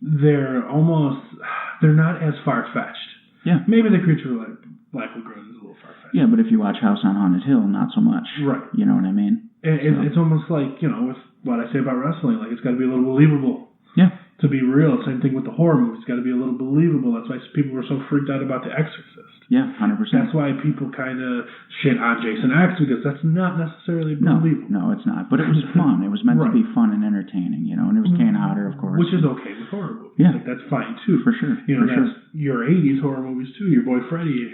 they're not as far-fetched. Yeah. Maybe the Creature like Black Lagoon is a little far-fetched. Yeah, but if you watch House on Haunted Hill, not so much. Right. You know what I mean? It's almost like, you know, with what I say about wrestling, like it's got to be a little believable. Yeah. To be real. Same thing with the horror movies. It's got to be a little believable. That's why people were so freaked out about The Exorcist. Yeah, 100%. That's why people kind of shit on Jason X, because that's not necessarily believable. No, it's not. But it was fun. It was meant to be fun and entertaining, you know, and it was Kane Hodder, of course. Which is okay with horror movies. Yeah. Like, that's fine, too. For sure. You know, that's your 80s horror movies, too. Your boy Freddy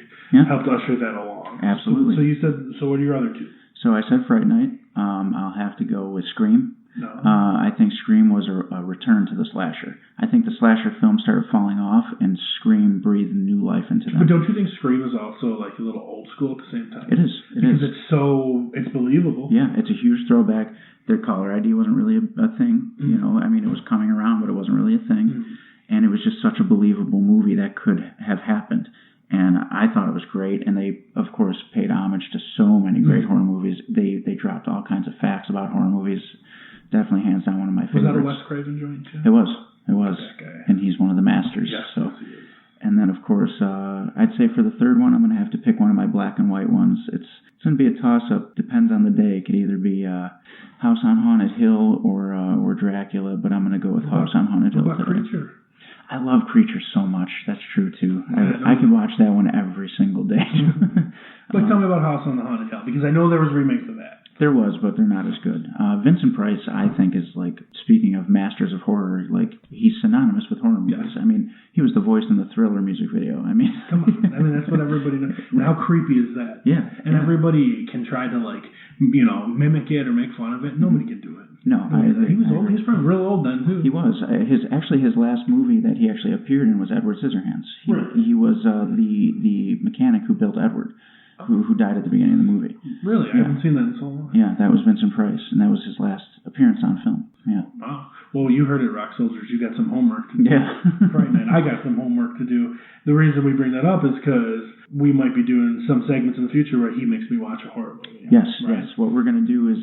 helped usher that along. Absolutely. So you said, what are your other two? So I said Fright Night. I'll have to go with Scream. No. I think Scream was a return to the slasher. I think the slasher films started falling off, and Scream breathed new life into them. But don't you think Scream is also like a little old school at the same time? It is. Because it's believable. Yeah, it's a huge throwback. Their caller ID wasn't really a thing. You know, I mean, it was coming around, but it wasn't really a thing. And it was just such a believable movie that could have happened. And I thought it was great, and they, of course, paid homage to so many great horror movies. They dropped all kinds of facts about horror movies. Definitely hands down one of my favorites. Was that a Wes Craven joint, too? It was. And he's one of the masters. Yes, so. And then, of course, I'd say for the third one, I'm going to have to pick one of my black and white ones. It's going to be a toss-up. Depends on the day. It could either be House on Haunted Hill or Dracula, but I'm going to go with House on Haunted Hill today. Creature? I love Creature so much. That's true, too. I could watch that one every single day. But tell me about House on the Haunted Hill, because I know there was remakes of that. There was, but they're not as good. Vincent Price, I think, is like, speaking of masters of horror, like, he's synonymous with horror movies. Yes. I mean, he was the voice in the Thriller music video. I mean, come on. I mean, that's what everybody knows. And how creepy is that? Yeah. And everybody can try to, like, you know, mimic it or make fun of it. Nobody can do it. No, I agree. He was old. He was probably real old then, too. He was. His last movie that he actually appeared in was Edward Scissorhands. He was the mechanic who built Edward. Who died at the beginning of the movie. Really? I haven't seen that in so long. Yeah, that was Vincent Price, and that was his last appearance on film. Yeah. Wow. Well, you heard it, Rock Soldiers. You got some homework to do. Yeah. Right, man. I got some homework to do. The reason we bring that up is because we might be doing some segments in the future where he makes me watch a horror movie. Yes, right? Yes. What we're going to do is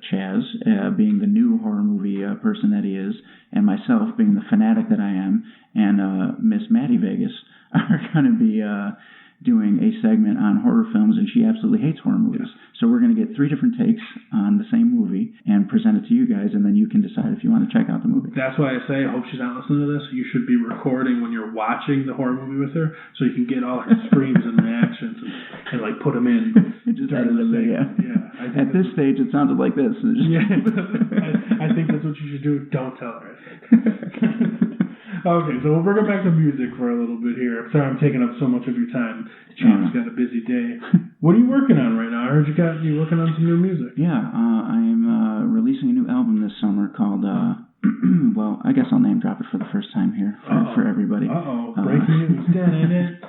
Chazz, being the new horror movie person that he is, and myself, being the fanatic that I am, and Miss Maddie Vegas are going to be doing a segment on horror films, and she absolutely hates horror movies. Yes. So we're going to get 3 different takes on the same movie and present it to you guys, and then you can decide if you want to check out the movie. That's why I say, I hope she's not listening to this. You should be recording when you're watching the horror movie with her, so you can get all her screams and reactions and like put them in. Just edit them in, yeah. At this stage, it sounded like this. Yeah, I think that's what you should do. Don't tell her, I think. Okay, so we'll bring it back to music for a little bit here. Sorry I'm taking up so much of your time. Champ's got a busy day. What are you working on right now? I heard you're working on some new music. Yeah, I am releasing a new album this summer called, well, I guess I'll name drop it for the first time here for everybody. Breaking news.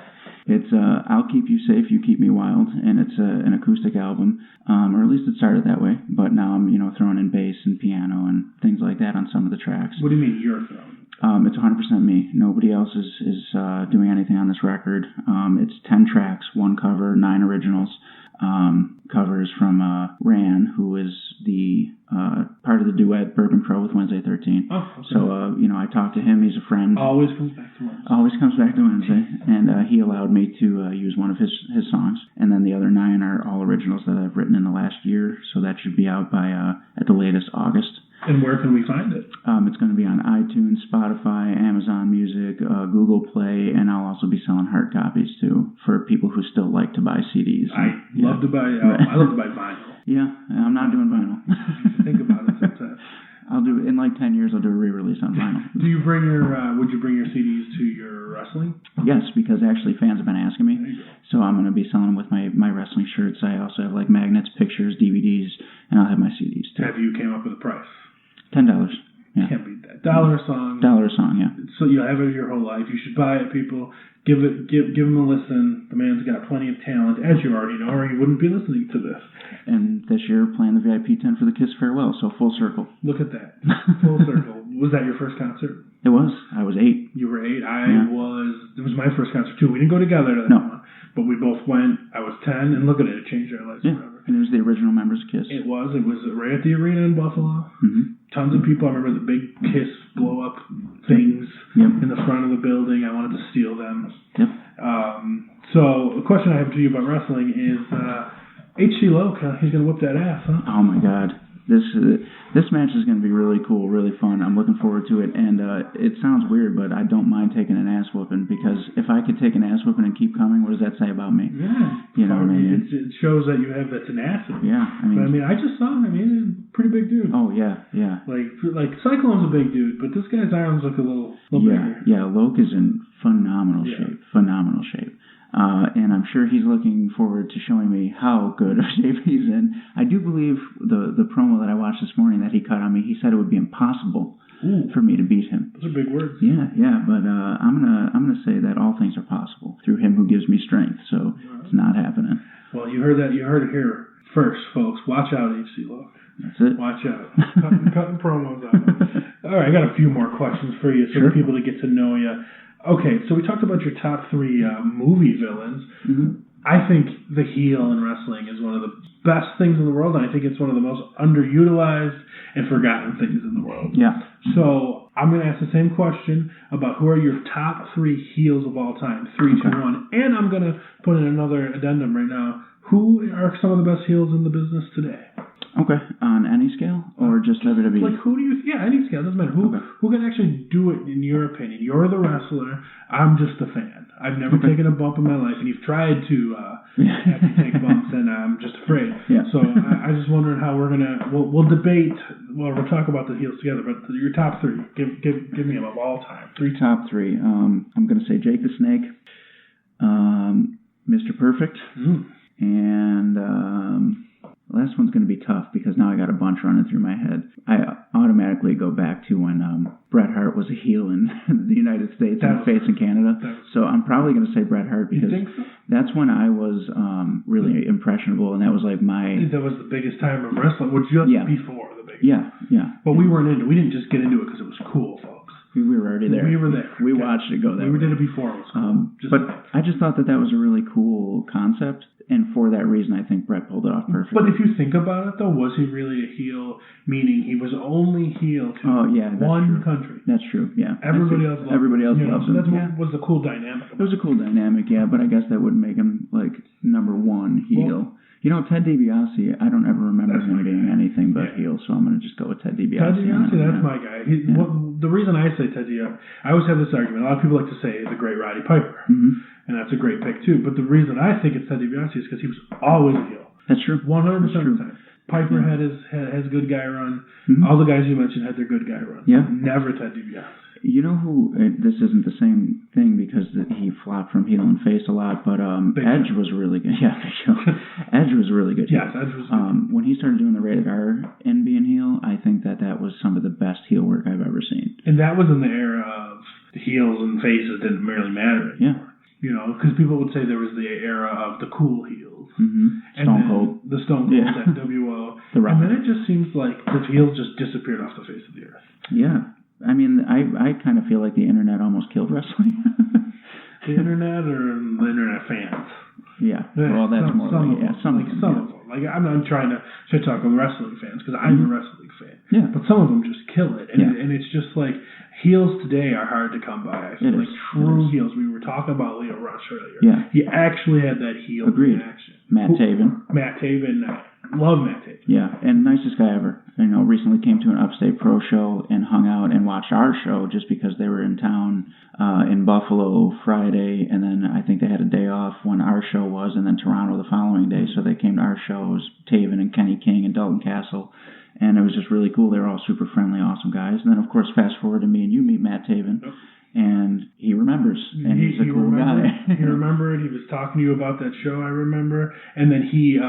It's I'll Keep You Safe, You Keep Me Wild, and it's an acoustic album, or at least it started that way, but now I'm, throwing in bass and piano and things like that on some of the tracks. What do you mean you're throwing? It's 100% me. Nobody else is doing anything on this record. It's 10 tracks, 1 cover, 9 originals. Covers from Ran, who is the part of the duet Bourbon Crow with Wednesday 13. Oh, okay. So, I talked to him. He's a friend. Always comes back to Wednesday. Always comes back to Wednesday. And he allowed me to use one of his songs. And then the other 9 are all originals that I've written in the last year. So that should be out by, at the latest, August. And where can we find it? It's going to be on iTunes, Spotify, Amazon Music, Google Play, and I'll also be selling hard copies too for people who still like to buy CDs. I love to buy vinyl. Yeah, I'm not doing vinyl. Think about it sometimes. I'll do in like 10 years. I'll do a re-release on vinyl. Do you bring your? Would you bring your CDs to your wrestling? Yes, because actually fans have been asking me. So I'm going to be selling them with my wrestling shirts. I also have like magnets, pictures, DVDs. $10. Yeah. Can't beat that. $1 a song. $1 a song, yeah. So you'll have it your whole life. You should buy it, people. Give him a listen. The man's got plenty of talent, as you already know, or you wouldn't be listening to this. And this year, playing the VIP tent for the Kiss Farewell, so full circle. Look at that. Full circle. Was that your first concert? It was. I was 8. You were 8. It was my first concert, too. We didn't go together to that one. But we both went. I was 10, and look at it. It changed our lives forever. And it was the original members of Kiss. It was. It was right at the arena in Buffalo. Mm-hmm. Tons of people. I remember the big Kiss blow-up things in the front of the building. I wanted to steal them. Yep. So the question I have to you about wrestling is H.C. Lowe. He's going to whip that ass, huh? Oh, my God. This match is going to be really cool, really fun. I'm looking forward to it, and it sounds weird, but I don't mind taking an ass whooping, because if I could take an ass whooping and keep coming, what does that say about me? Yeah, you know what I mean. It shows that you have that tenacity. Yeah, I just saw him. He's a pretty big dude. Oh yeah. Like Cyclone's a big dude, but this guy's arms look a little bigger. Yeah. Loke is in phenomenal shape. Phenomenal shape. And I'm sure he's looking forward to showing me how good of shape he's in. I do believe the promo that I watched this morning that he cut on me, he said it would be impossible for me to beat him. Those are big words. Yeah, but I'm gonna say that all things are possible through him who gives me strength. So it's not happening. Well, you heard that. You heard it here first, folks. Watch out, H.C. Lowe. That's it. Watch out. Cutting promos out. All right, I got a few more questions for you, so people to get to know you. Okay, so we talked about your top 3 movie villains. Mm-hmm. I think the heel in wrestling is one of the best things in the world, and I think it's one of the most underutilized and forgotten things in the world. Yeah. So I'm going to ask the same question about who are your top 3 heels of all time. 3, 2, 1. And I'm going to put in another addendum right now. Who are some of the best heels in the business today? Okay, on any scale or just WWE? Like who do you? Yeah, any scale doesn't matter. Who can actually do it in your opinion? You're the wrestler. I'm just a fan. I've never taken a bump in my life, and you've tried to have to take bumps, and I'm just afraid. Yeah. So I just wondering how we'll debate. Well, we'll talk about the heels together. But your top 3, give me them of all time. 3 top 3. I'm going to say Jake the Snake, Mr. Perfect, and. Last one's going to be tough because now I got a bunch running through my head. I automatically go back to when Bret Hart was a heel in the United States and a face in Canada. So I'm probably going to say Bret Hart because that's when I was really impressionable, and that was like that was the biggest time of wrestling, which just before the biggest. Yeah. But we didn't just get into it because it was cool, folks. We were already there. We were there. We watched it go there. We did it before. It was cool. But I just thought that was a really cool concept. And for that reason, I think Bret pulled it off perfectly. But if you think about it, though, was he really a heel? Meaning he was only heel to one country. That's true, yeah. Everybody else loved him. So that's what was the cool dynamic. It was a cool dynamic, yeah, but I guess that wouldn't make him, like, number 1 heel. Well, Ted DiBiase, I don't ever remember him being anything but heel, so I'm going to just go with Ted DiBiase. Ted DiBiase, that's my guy. The reason I say Ted DiBiase, I always have this argument. A lot of people like to say the great Roddy Piper. Mm-hmm. And that's a great pick, too. But the reason I think it's Ted DiBiase is because he was always a heel. That's true. 100% of the time. Piper had his good guy run. Mm-hmm. All the guys you mentioned had their good guy run. Yeah. Never Ted DiBiase. You know who, this isn't the same thing because he flopped from heel and face a lot, but Edge was really good. Yeah, Edge was really good. Yes, Edge was good. When he started doing the rated R and being heel, I think that was some of the best heel work I've ever seen. And that was in the era of the heels and faces didn't really matter anymore. Yeah. Because people would say there was the era of the cool heels. Mm-hmm. Stone Cold. The Stone Cold, NWO. The Rock. And then it just seems like the heels just disappeared off the face of the earth. Yeah. I mean, I kind of feel like the internet almost killed wrestling. The internet or the internet fans? Yeah. Well, that's some of them. Like, I'm not trying to shit talk on wrestling fans because I'm a wrestling fan. Yeah. But some of them just kill it. And it's just like heels today are hard to come by. I feel like true heels. We were talking about Leo Rush earlier. Yeah. He actually had that heel reaction. Matt Taven. Love Matt Taven. Yeah, and nicest guy ever. Recently came to an Upstate Pro show and hung out and watched our show just because they were in town in Buffalo Friday, and then I think they had a day off when our show was, and then Toronto the following day, so they came to our show. It was Taven and Kenny King and Dalton Castle, and it was just really cool. They were all super friendly, awesome guys. And then, of course, fast forward to me and you meet Matt Taven. Yep. And he remembers, and he's a cool guy. He remembered. He was talking to you about that show, I remember. And then he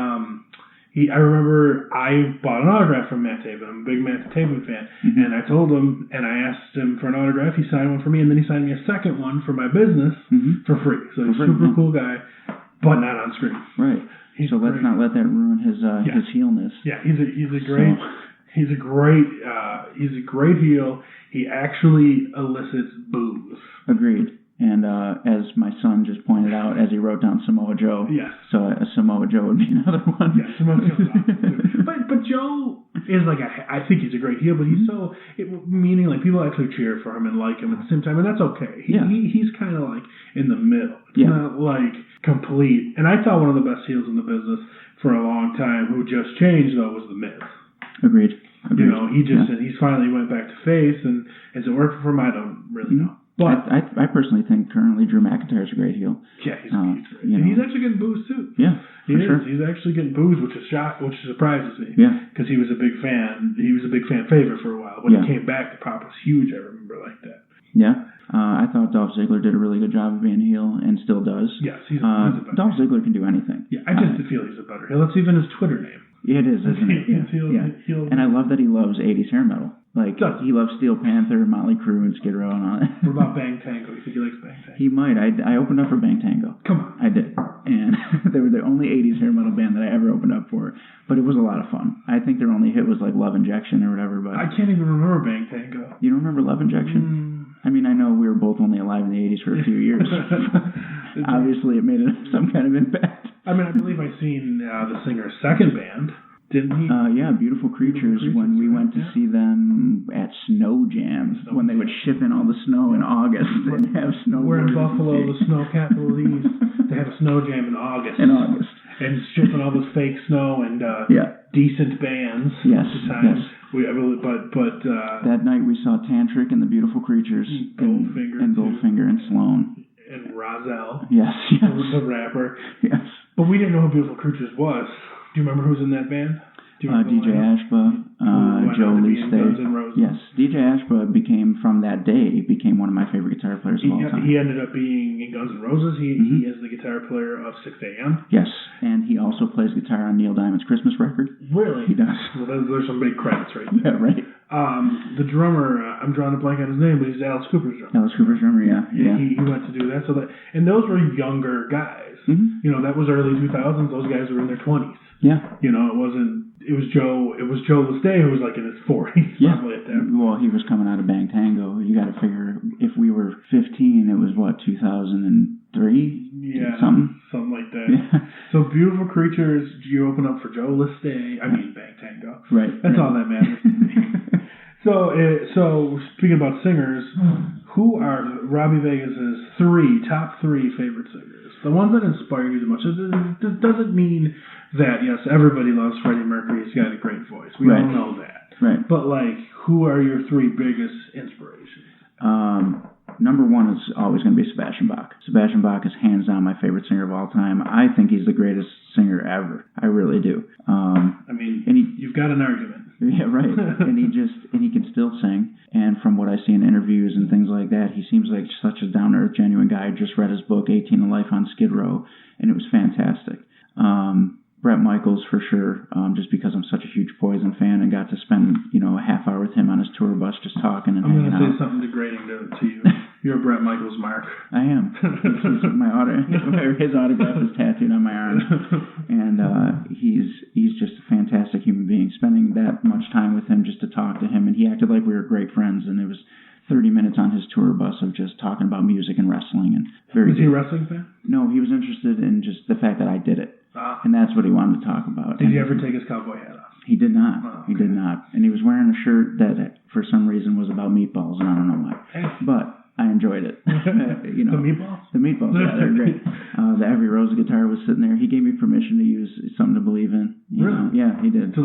I remember I bought an autograph from Matt Taven. I'm a big Matt Taven fan. Mm-hmm. And I told him, and I asked him for an autograph. He signed one for me, and then he signed me a second one for my business for free. So he's a super cool guy, but not on screen. Right. So let's not let that ruin his heelness. Yeah, he's a great heel. He actually elicits boos. Agreed. And as my son just pointed out, as he wrote down Samoa Joe, so a Samoa Joe would be another one. Yeah, Samoa Joe's awesome. But Joe is like I think he's a great heel, but he's meaning like people actually cheer for him and like him at the same time, and that's okay. He's kind of like in the middle. It's not like complete. And I thought one of the best heels in the business for a long time, who just changed though, was The Miz. Agreed. You know, he's finally went back to face, and has it worked for him? I don't really know. But I personally think currently Drew McIntyre's a great heel. Yeah, he's actually getting boos too. Yeah, he is. Sure. He's actually getting boos, which surprises me. Yeah, because he was a big fan. He was a big fan favorite for a while. When he came back, the pop was huge. I remember like that. Yeah, I thought Dolph Ziggler did a really good job of being a heel and still does. Yes, he's a better Dolph Ziggler can do anything. Yeah, I just feel he's a better heel. That's even his Twitter name. It is, isn't it? Yeah. And I love that he loves 80s hair metal. Like, he loves Steel Panther, Motley Crue, and Skid Row and all that. What about Bang Tango? You think he likes Bang Tango? He might. I opened up for Bang Tango. Come on. I did. And they were the only 80s hair metal band that I ever opened up for. But it was a lot of fun. I think their only hit was like Love Injection or whatever. But I can't even remember Bang Tango. You don't remember Love Injection? I mean, I know we were both only alive in the 80s for a few years. Obviously, it made some kind of impact. I mean, I believe I've seen the singer's second band. Didn't he? Yeah, Beautiful Creatures, when we went to see them at Snow Jams, when they would ship in all the snow in August and have snow. We're in Buffalo, the snow capital of the East. They had a snow jam in August. And shipping all this fake snow and decent bands. Yes. At the time. But that night we saw Tantric and the Beautiful Creatures Goldfinger and Sloan. And Rozelle. Yes. The rapper. Yes. But we didn't know who Beautiful Creatures was. Do you remember who's in that band? DJ Ashba, Joe Liste. Yes, DJ Ashba from that day one of my favorite guitar players of all time. He ended up being in Guns N' Roses. He is the guitar player of 6 a.m. Yes, and he also plays guitar on Neil Diamond's Christmas record. Really? He does. Well, there's some big credits right there. Yeah, right. The drummer, I'm drawing a blank on his name, but he's Alice Cooper's drummer. Alice Cooper's drummer, yeah. He went to do that. And those were younger guys. Mm-hmm. You know, that was early 2000s. Those guys were in their 20s. Yeah. You know, it was Joe Liste who was like in his 40s. Yeah. Probably at that. Well, he was coming out of Bang Tango. You got to figure if we were 15, it was 2003? Yeah. Something like that. Yeah. So Beautiful Creatures, you open up for Joe Liste. I mean, Bang Tango. Right. That's all that matters. So speaking about singers, who are Robby Vegas' top three favorite singers? The ones that inspire you the most. It doesn't mean that, yes, everybody loves Freddie Mercury. He's got a great voice. We all know that. Right. But, like, who are your three biggest inspirations? Number one is always going to be Sebastian Bach. Sebastian Bach is hands down my favorite singer of all time. I think he's the greatest singer ever. I really do. You've got an argument. Yeah, right. and he can still sing. And from what I see in interviews and things like that, he seems like such a down-to-earth, genuine guy. I just read his book, 18 to Life on Skid Row, and it was fantastic. Bret Michaels for sure, just because I'm such a huge Poison fan and got to spend, a half hour with him on his tour bus just talking and hanging out. I'm going to say something degrading to you. You're a Bret Michaels mark. I am. His autograph is tattooed on my arm. And he's just a fantastic human being. Spending that much time with him just to talk to him, and he acted like we were great friends, and it was 30 minutes on his tour bus of just talking about music and wrestling. And was he a wrestling fan? No, he was interested in just the fact that I did it. And that's what he wanted to talk about. Did he ever take his cowboy hat off? He did not. Oh, okay. He did not. And he was wearing a shirt that for some reason was about meatballs, and I don't know why. But I enjoyed it. The meatballs? The meatballs, yeah, they're great. The Every Rose guitar was sitting there. He gave me permission to use Something to Believe in. Really? Yeah, he did. To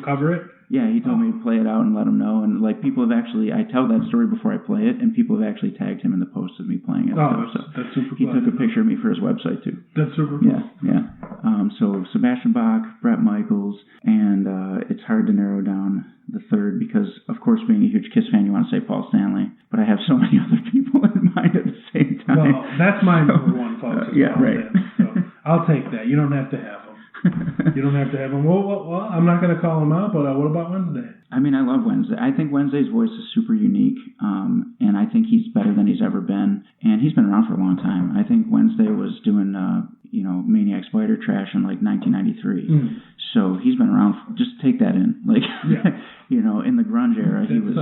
cover it? Yeah, he told me to play it out and let him know. And people have actually, I tell that story before I play it, and people have actually tagged him in the post of me playing it. That's super cool. He took a picture of me for his website too. That's super cool. Yeah. So Sebastian Bach, Bret Michaels, and it's hard to narrow down the third because, of course, being a huge Kiss fan, you want to say Paul Stanley, but I have so many other people in mind at the same time. Well, that's my number one, folks. Yeah, right. So I'll take that. You don't have to have them. You don't have to have him. Well, I'm not going to call him out, but what about Wednesday? I mean, I love Wednesday. I think Wednesday's voice is super unique, and I think he's better than he's ever been. And he's been around for a long time. I think Wednesday was doing, Maniac Spider Trash in like 1993. So he's been around. Just take that in, in the grunge era, he was.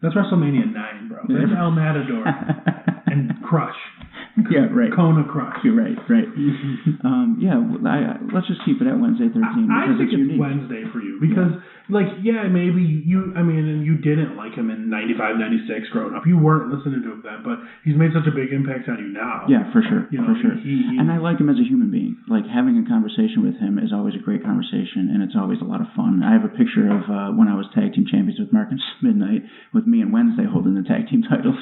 That's WrestleMania 9, bro. That's El Matador and Crush. Yeah, right. Kona Crush. You're right. Let's just keep it at Wednesday 13 I think it's unique. Wednesday for you because, maybe you didn't like him in 95, 96 growing up. You weren't listening to him then, but he's made such a big impact on you now. Yeah, for sure. For sure. And I like him as a human being. Like, having a conversation with him is always a great conversation, and it's always a lot of fun. I have a picture of when I was tag team champions with Marcus Midnight, with me and Wednesday holding the tag team titles.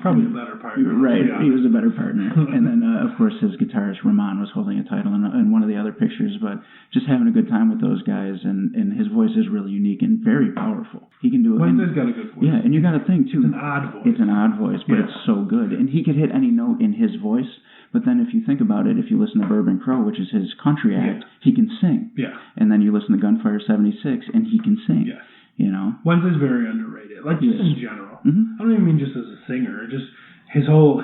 Probably a better partner. Right. He was a better partner. And then, of course, his guitarist Ramon was holding a title in one of the other pictures. But just having a good time with those guys, and his voice is really unique and very powerful. He can do it. Wednesday's got a good voice. Yeah, and you got to think, too. It's an odd voice. It's an odd voice, but it's so good. And he could hit any note in his voice. But then if you think about it, if you listen to Bourbon Crow, which is his country act, he can sing. Yeah. And then you listen to Gunfire 76, and he can sing. Yeah. Wednesday's very underrated. Like, just in general. Mm-hmm. I don't even mean just as a singer. Just his whole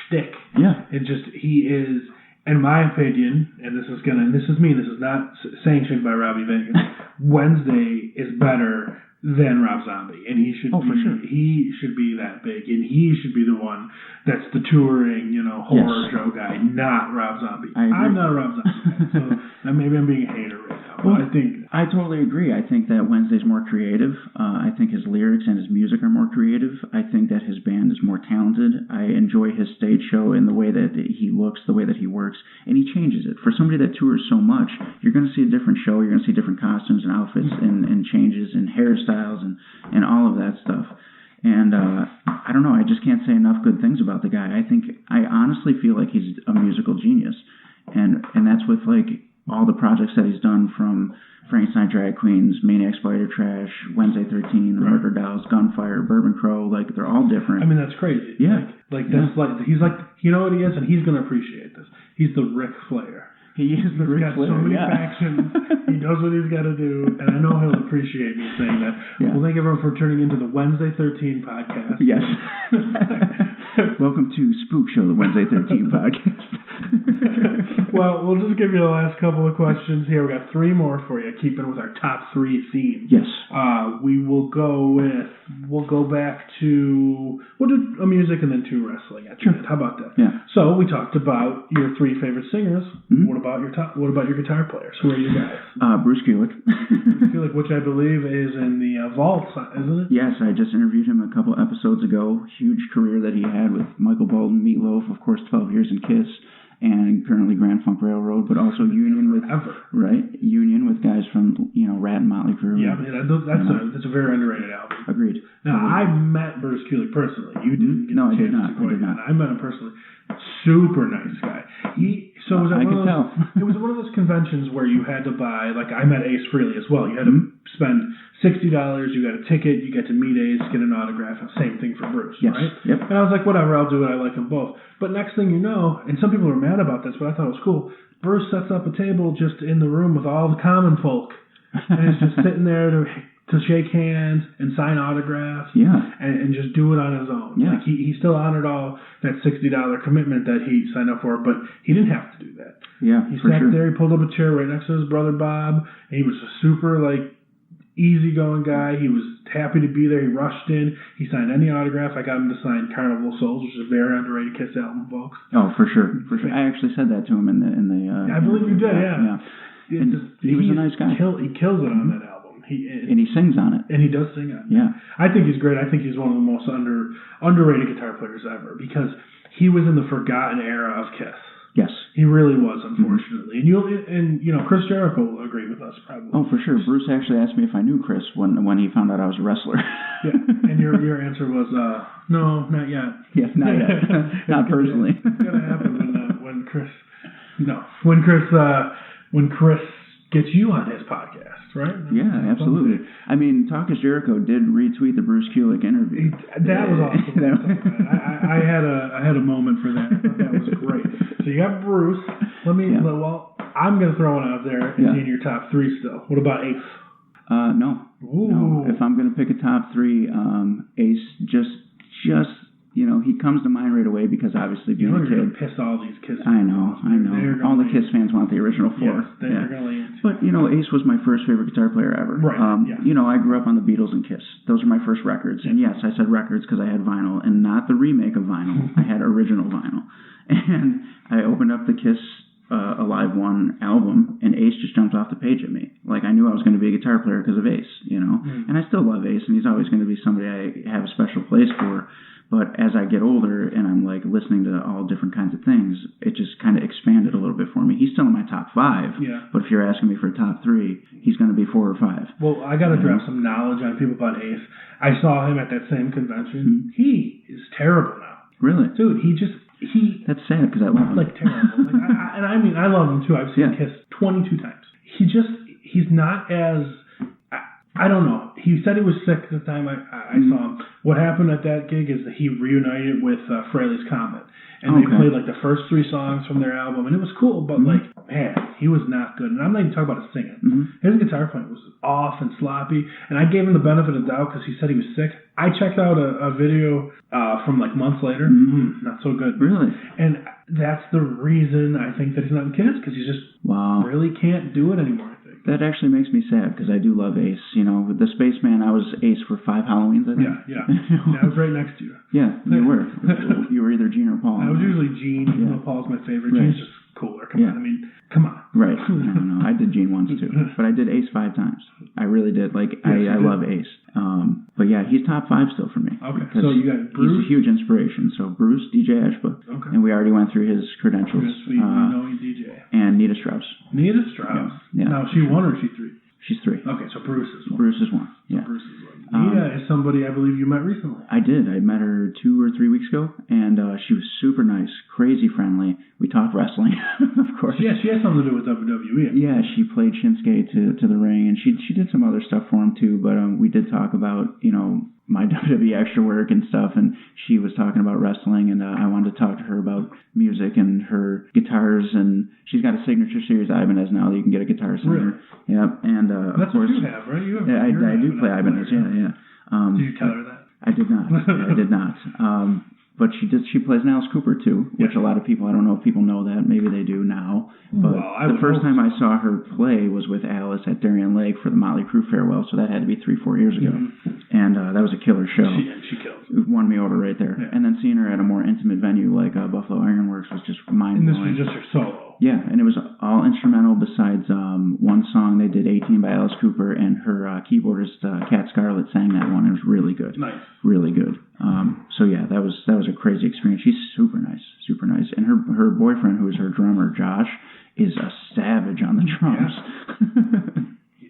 shtick. Yeah. He is, in my opinion, and this is me, this is not sanctioned by Robby Vegas, Wednesday is better than Rob Zombie, and he should for sure. He should be that big, and he should be the one that's the touring, horror show guy, not Rob Zombie. I'm not a Rob Zombie guy, so maybe I'm being a hater right now. But I totally agree. I think that Wednesday's more creative. I think his lyrics and his music are more creative. I think that his band is more talented. I enjoy his stage show in the way that he looks, the way that he works, and he changes it. For somebody that tours so much, you're going to see a different show. You're going to see different costumes and outfits and changes and hairstyles and all of that stuff. And I don't know. I just can't say enough good things about the guy. I honestly feel like he's a musical genius, and that's with all the projects that he's done, from Frankenstein Drag Queens, Maniac Spider Trash, Wednesday 13, The Murder Dolls, Gunfire, Bourbon Crow. They're all different. I mean, that's crazy. Yeah. He's you know what he is, and he's going to appreciate this. He's the Ric Flair. He is the Ric Flair. He's got so many factions. He knows what he's got to do, and I know he'll appreciate me saying that. Yeah. Well, thank everyone for tuning into the Wednesday 13 podcast. Yes. Welcome to Spook Show, the Wednesday 13 podcast. Well, we'll just give you the last couple of questions here. We got 3 more for you, keeping with our top 3 theme. Yes. We'll do a music and then 2 wrestling at the end. How about that? Yeah. So we talked about your 3 favorite singers. Mm-hmm. What about your guitar players? Who are you guys? Bruce Kulick. Bruce Kulick, which I believe is in the Vault, isn't it? Yes, I just interviewed him a couple episodes ago. Huge career that he had with Michael Bolton, Meatloaf, of course, 12 years in Kiss, and currently Grand Funk Railroad, but also union with guys from Rat and Motley Crue. Yeah, that's a very underrated album. Agreed. Now, I met Bruce Kulick personally. You didn't. No, I did not. I met him personally. Super nice guy. It was one of those conventions where you had to buy, I met Ace Frehley as well. You had to spend $60, you got a ticket, you get to meet Ace, get an autograph, same thing for Bruce, right? Yep. And I was like, whatever, I'll do it, I like them both. But next thing you know, and some people were mad about this, but I thought it was cool, Bruce sets up a table just in the room with all the common folk, and is just sitting there to shake hands and sign autographs, and just do it on his own. Yeah. He still honored all that $60 commitment that he signed up for, but he didn't have to do that. Yeah, he sat there, he pulled up a chair right next to his brother Bob, and he was a super easygoing guy. He was happy to be there. He rushed in. He signed any autograph. I got him to sign Carnival of Souls, which is a very underrated Kiss album, folks. Oh, for sure. I actually said that to him in the. I believe you did. Yeah. He was a nice guy. He kills it on that album. And he sings on it. And he does sing on it. Yeah. I think he's great. I think he's one of the most underrated guitar players ever, because he was in the forgotten era of Kiss. Yes. He really was, unfortunately. And Chris Jericho will agree with us, probably. Oh, for sure. Bruce actually asked me if I knew Chris when he found out I was a wrestler. Yeah. And your answer was, no, not yet. Yeah, not yet. Not personally. It's going to happen when Chris gets you on his podcast, right? Yeah, absolutely. I mean, Talk is Jericho did retweet the Bruce Kulick interview. That was awesome. I had a moment for that. I thought that was great. So you got Bruce. I'm going to throw one out there in your top 3 still. What about Ace? No. Ooh. No. If I'm going to pick a top 3, Ace just he comes to mind right away because obviously being a kid. You're going to piss all these Kiss fans. I know. All the Kiss fans want the original 4. Yes, they're going to lay into. But, Ace was my first favorite guitar player ever. Right, I grew up on the Beatles and Kiss. Those are my first records. And yes, I said records because I had vinyl and not the remake of vinyl. I had original vinyl. And I opened up the Kiss Alive 1 album, and Ace just jumped off the page at me. Like, I knew I was going to be a guitar player because of Ace, And I still love Ace, and he's always going to be somebody I have a special place for. But as I get older and I'm like listening to all different kinds of things, it just kind of expanded a little bit for me. He's still in my top 5. Yeah. But if you're asking me for a top 3, he's going to be 4 or 5. Well, I got to drop some knowledge on people about Ace. I saw him at that same convention. He is terrible now. Really? Dude, he That's sad because I love him. Like terrible. I love him too. I've seen Kiss 22 times. He's not as... I don't know. He said he was sick the time I saw him. What happened at that gig is that he reunited with Fraley's Comet. And they played like the first 3 songs from their album. And it was cool, but man, he was not good. And I'm not even talking about his singing. His guitar playing was off and sloppy. And I gave him the benefit of the doubt because he said he was sick. I checked out a video from like months later. Not so good. Really? And that's the reason I think that he's not in Kiss, because he just really can't do it anymore. That actually makes me sad because I do love Ace. With the Spaceman, I was Ace for 5 Halloweens, I think. Yeah. I was right next to you. Yeah, you were. You were either Gene or Paul. I was usually Gene, even though Paul's my favorite. Right. Gene's just cooler. Come on. Right. No. I did Gene once too. But I did Ace 5 times. I really did. I love Ace. But yeah, he's top 5 still for me. Okay. So you got Bruce. He's a huge inspiration. So Bruce, DJ Ashba. Okay. And we already went through his credentials. We know he's DJ. And Nita Strauss. Nita Strauss? Yeah. Now, is she 1 or is she 3? She's 3. Okay, so Bruce is 1. Bruce is 1. Yeah. Bruce is 1. Nita is somebody I believe you met recently. I did. I met her 2 or 3 weeks ago, and she was super nice, crazy friendly. We talked wrestling, of course. Yeah, she had something to do with WWE. Yeah, she played Shinsuke to the ring, and she did some other stuff for him too. But we did talk about my WWE extra work and stuff, and she was talking about wrestling, and I wanted to talk to her about music and her guitars, and she's got a signature series Ibanez now that you can get a Guitar Center. Really? Yeah, and that's of course, what you have, right? I do play Ibanez. Yeah. Did you tell her that? I did not. I did not. But she plays an Alice Cooper too, which a lot of people, I don't know if people know that, maybe they do now. But the first time I saw her play was with Alice at Darien Lake for the Motley Crue farewell, so that had to be 3-4 years ago. And that was a killer show. She killed. It won me over right there. Yeah. And then seeing her at a more intimate venue like Buffalo Ironworks was just mind-blowing. And this was just her solo. Yeah, and it was all instrumental besides one song they did, 18 by Alice Cooper, and her keyboardist, Kat Scarlett, sang that one. It was really good. Nice. Really good. So yeah, that was a crazy experience. She's super nice. And her boyfriend, who is her drummer, Josh, is a savage on the drums. Yeah.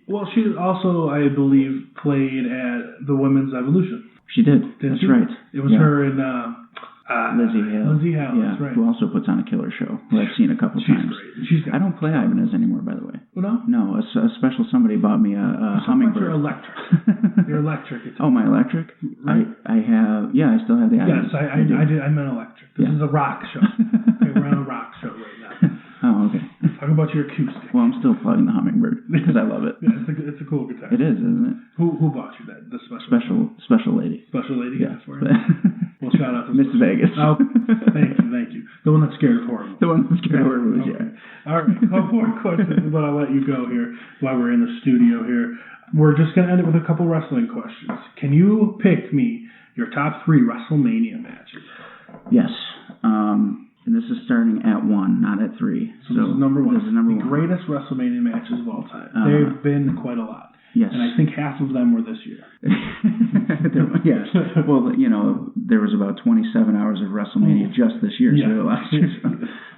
Well, she also, I believe, played at the Women's Evolution. She did. That's right. It was her and Lizzie Hale. That's right. Who also puts on a killer show, who I've seen a couple times. Great. I don't play Ibanez anymore, by the way. Well, no? No, a special somebody bought me a hummingbird. Your electric. Your electric. Oh, my electric? Right. I have, I still have the Ibanez. Yes, I meant electric. This is a rock show. Okay, we're on a rock show right now. Oh, okay. Talk about your acoustic. Well, I'm still plugging the hummingbird because I love it. Yeah, it's a cool guitar. It is, isn't it? Who bought you that? The special lady. Special lady got it for you? Well, shout out to Miss Vegas. Oh, thank you. The one that's scared of horror movies. The one that's scared of horror movies, okay. All right, a couple more questions, but I'll let you go here while we're in the studio here. We're just going to end it with a couple wrestling questions. Can you pick me your top 3 WrestleMania matches? Yes. And this is starting at 1, not at 3. So this is number 1. This is number 1. The greatest WrestleMania matches of all time. There have been quite a lot. Yes. And I think half of them were this year. Yes. Well, there was about 27 hours of WrestleMania just this year. Yeah. So last year.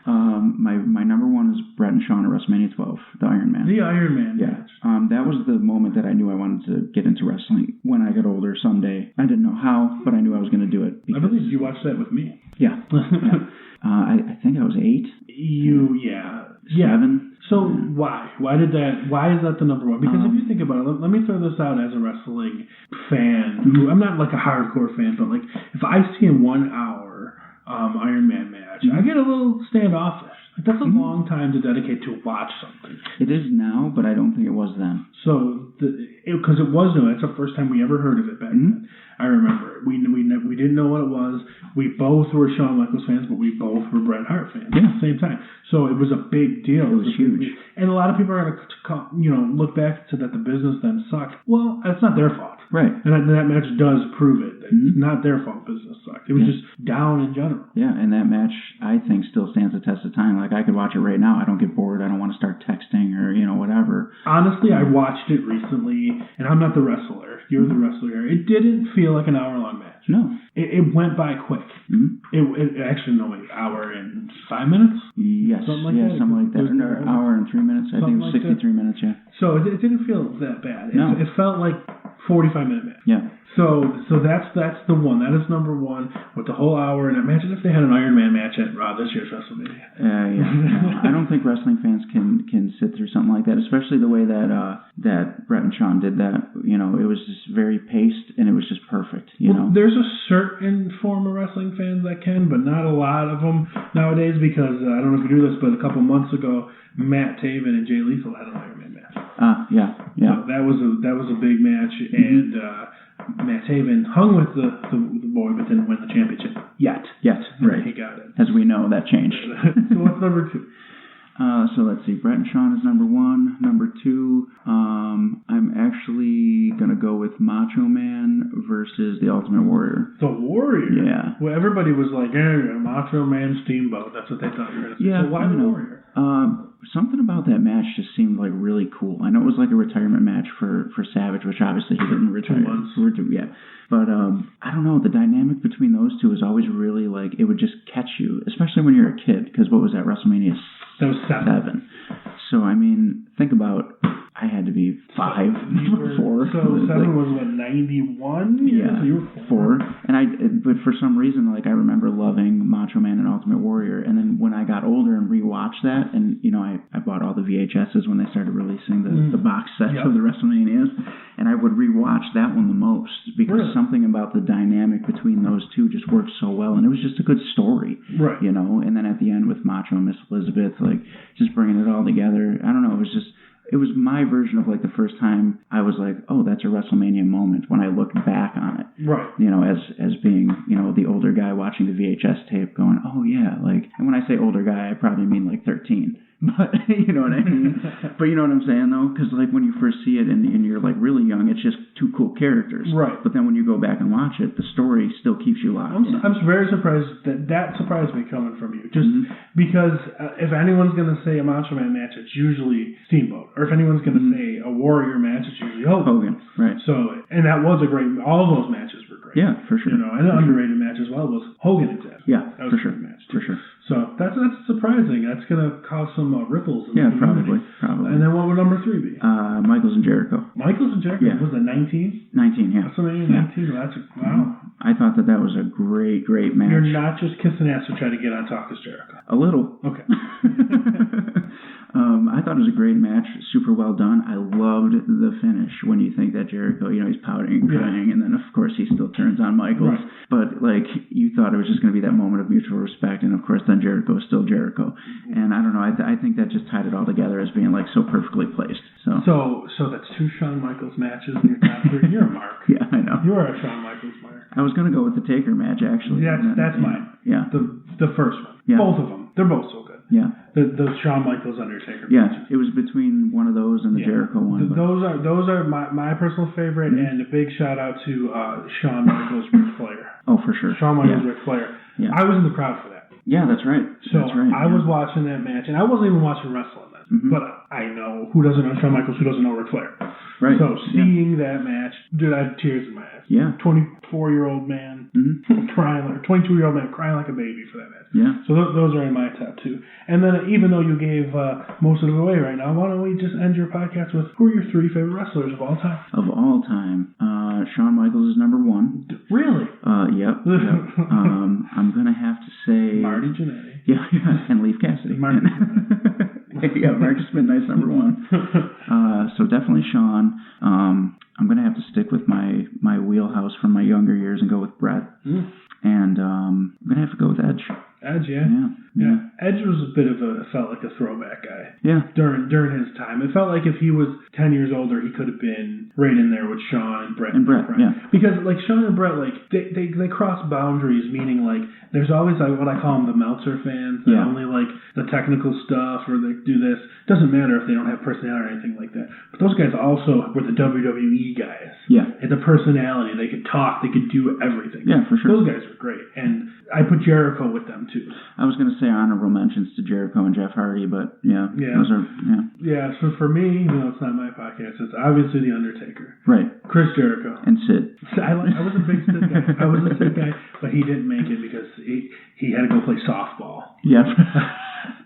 My number 1 is Bret and Shawn at WrestleMania 12, the Iron Man. The Iron Man match. That was the moment that I knew I wanted to get into wrestling when I got older someday. I didn't know how, but I knew I was going to do it. I believe you watched that with me. Yeah. I think I was 8. 7. So why? Why is that the number 1? Because if you think about it, let me throw this out as a wrestling fan. Who, I'm not like a hardcore fan, but like if I see a 1 hour Iron Man match, I get a little standoffish. That's a long time to dedicate to watch something. It is now, but I don't think it was then. So, because it was new, that's the first time we ever heard of it back then. I remember we didn't know what it was. We both were Shawn Michaels fans, but we both were Bret Hart fans at the same time. So it was a big deal. It was huge. And a lot of people are going to look back to that the business then sucked. Well, that's not their fault. Right. And that match does prove it. It's not their fault business sucked. It was just down in general. Yeah, and that match, I think, still stands the test of time. Like, I could watch it right now. I don't get bored. I don't want to start texting or, whatever. Honestly, I watched it recently, and I'm not the wrestler. You're the wrestler. It didn't feel like an hour-long match. No. It went by quick. It actually, no, wait, hour and 5 minutes? Yes. Something like that. Something like that. Or hour and 3 minutes. I think it was 63 minutes, yeah. So it didn't feel that bad. No. It felt like 45-minute match. Yeah. So that's the one. That is number one with the whole hour. And imagine if they had an Iron Man match at this year's WrestleMania. Yeah. I don't think wrestling fans can sit through something like that, especially the way that Bret and Shawn did that. It was just very paced and it was just perfect. Well, there's a certain form of wrestling fans that can, but not a lot of them nowadays. Because I don't know if you do this, but a couple months ago, Matt Taven and Jay Lethal had an Iron Man match. Yeah. So that was a big match, and Matt Taven hung with the boy, but didn't win the championship yet. Right. He got it. As we know, that changed. So what's number two? So let's see. Bret and Shawn is number one. Number two, I'm actually going to go with Macho Man versus the Ultimate Warrior. The Warrior? Yeah. Well, everybody was like, Macho Man Steamboat. That's what they thought you were going to say. Yeah, so why the Warrior? Something about that match just seemed like really cool. I know it was like a retirement match for Savage, which obviously he didn't retire. 2 months. Yeah. But I don't know. The dynamic between those two is always really like, it would just catch you, especially when you're a kid. Because what was that, WrestleMania? That was 7. So, I mean, think about, I had to be 5, 4. So 7 was what, 91? Yeah, so you were 4. But for some reason, like, I remember loving Macho Man and Ultimate Warrior. And then when I got older and rewatched that, and, I bought all the VHSs when they started releasing the box sets of the WrestleManias, and I would rewatch that one the most because something about the dynamic between those two just worked so well. And it was just a good story, right? And then at the end with Macho and Miss Elizabeth, like, just bringing it all together. I don't know, it was my version of like the first time I was like, oh, that's a WrestleMania moment when I looked back on it. Right. As being, the older guy watching the VHS tape going, oh yeah, like, and when I say older guy, I probably mean like 13. But you know what I mean? But you know what I'm saying though? Because like when you first see it and you're like really young, it's just two cool characters. Right. But then when you go back and watch it, the story still keeps you locked in. I'm very surprised that surprised me coming from you. Just because if anyone's going to say a Macho Man match, it's usually Steamboat. Or if anyone's going to say a Warrior match, it's usually Hogan. Right. So, and that was a great, all of those matches were great. Yeah, for sure. And an underrated match as well was Hogan and Chazz. Yeah, that was for sure. a great match. For sure. So that's surprising. That's going to cause some ripples. In the community. Probably. And then what would number 3 be? Michaels and Jericho. Michaels and Jericho? Yeah. Was it 19? 19, yeah. WrestleMania 19? Well, wow. I thought that was a great match. You're not just kissing ass to try to get on top of Jericho. A little. Okay. I thought it was a great match, super well done. I loved the finish when you think that Jericho, he's pouting and crying, and then of course he still turns on Michaels. Right. But like you thought it was just going to be that moment of mutual respect, and of course then Jericho is still Jericho. And I don't know, I think that just tied it all together as being like so perfectly placed. So that's 2 Shawn Michaels matches in your top 3. You're a mark. Yeah, I know. You are a Shawn Michaels mark. I was going to go with the Taker match actually. That's mine. Yeah. The first one. Yeah. Both of them. They're both so good. Yeah. The Shawn Michaels Undertaker matches. matches. It was between one of those and the Jericho one. Those are my personal favorite, and a big shout out to Shawn Michaels, Ric Flair. Oh, for sure. Shawn Michaels, Ric Flair. Yeah. I was in the crowd for that. Yeah, that's right. So I was watching that match, and I wasn't even watching wrestling then. But I know who doesn't know Shawn Michaels, who doesn't know Ric Flair. Right. So seeing that match, dude, I had tears in my eyes. Yeah. 24-year-old man crying, or 22-year-old man crying like a baby for that match. Yeah. So those are in my top 2. And then even though you gave most of it away right now, why don't we just end your podcast with who are your 3 favorite wrestlers of all time? Of all time, Shawn Michaels is number 1. Really? Yep. I'm gonna have to say Marty Jannetty. Yeah, and Leif Cassidy. Marty. Yeah, Marcus Midnight's number one. So definitely Sean. I'm going to have to stick with my wheelhouse from my younger years and go with Brett. And I'm going to have to go with Edge. Edge, yeah. Edge was a bit of felt like a throwback guy. Yeah. During his time. It felt like if he was 10 years older, he could have been right in there with Sean and Brett. Yeah. Because, like, Sean and Brett, like, they cross boundaries, meaning, like, there's always, like, what I call them the Meltzer fans that only like the technical stuff or they do this. Doesn't matter if they don't have personality or anything like that. But those guys also were the WWE guys. Yeah. And the personality. They could talk. They could do everything. Yeah, for sure. Those guys were great. And I put Jericho with them, too. I was going to say honorable mentions to Jericho and Jeff Hardy, but those are, Yeah, so for me, even though it's not my podcast, it's obviously The Undertaker. Right. Chris Jericho. And Sid. I was a big Sid guy. I was a Sid guy, but he didn't make it because he had to go play softball. Yeah.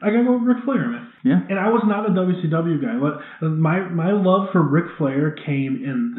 I gotta go with Ric Flair, man. Yeah. And I was not a WCW guy. My love for Ric Flair came in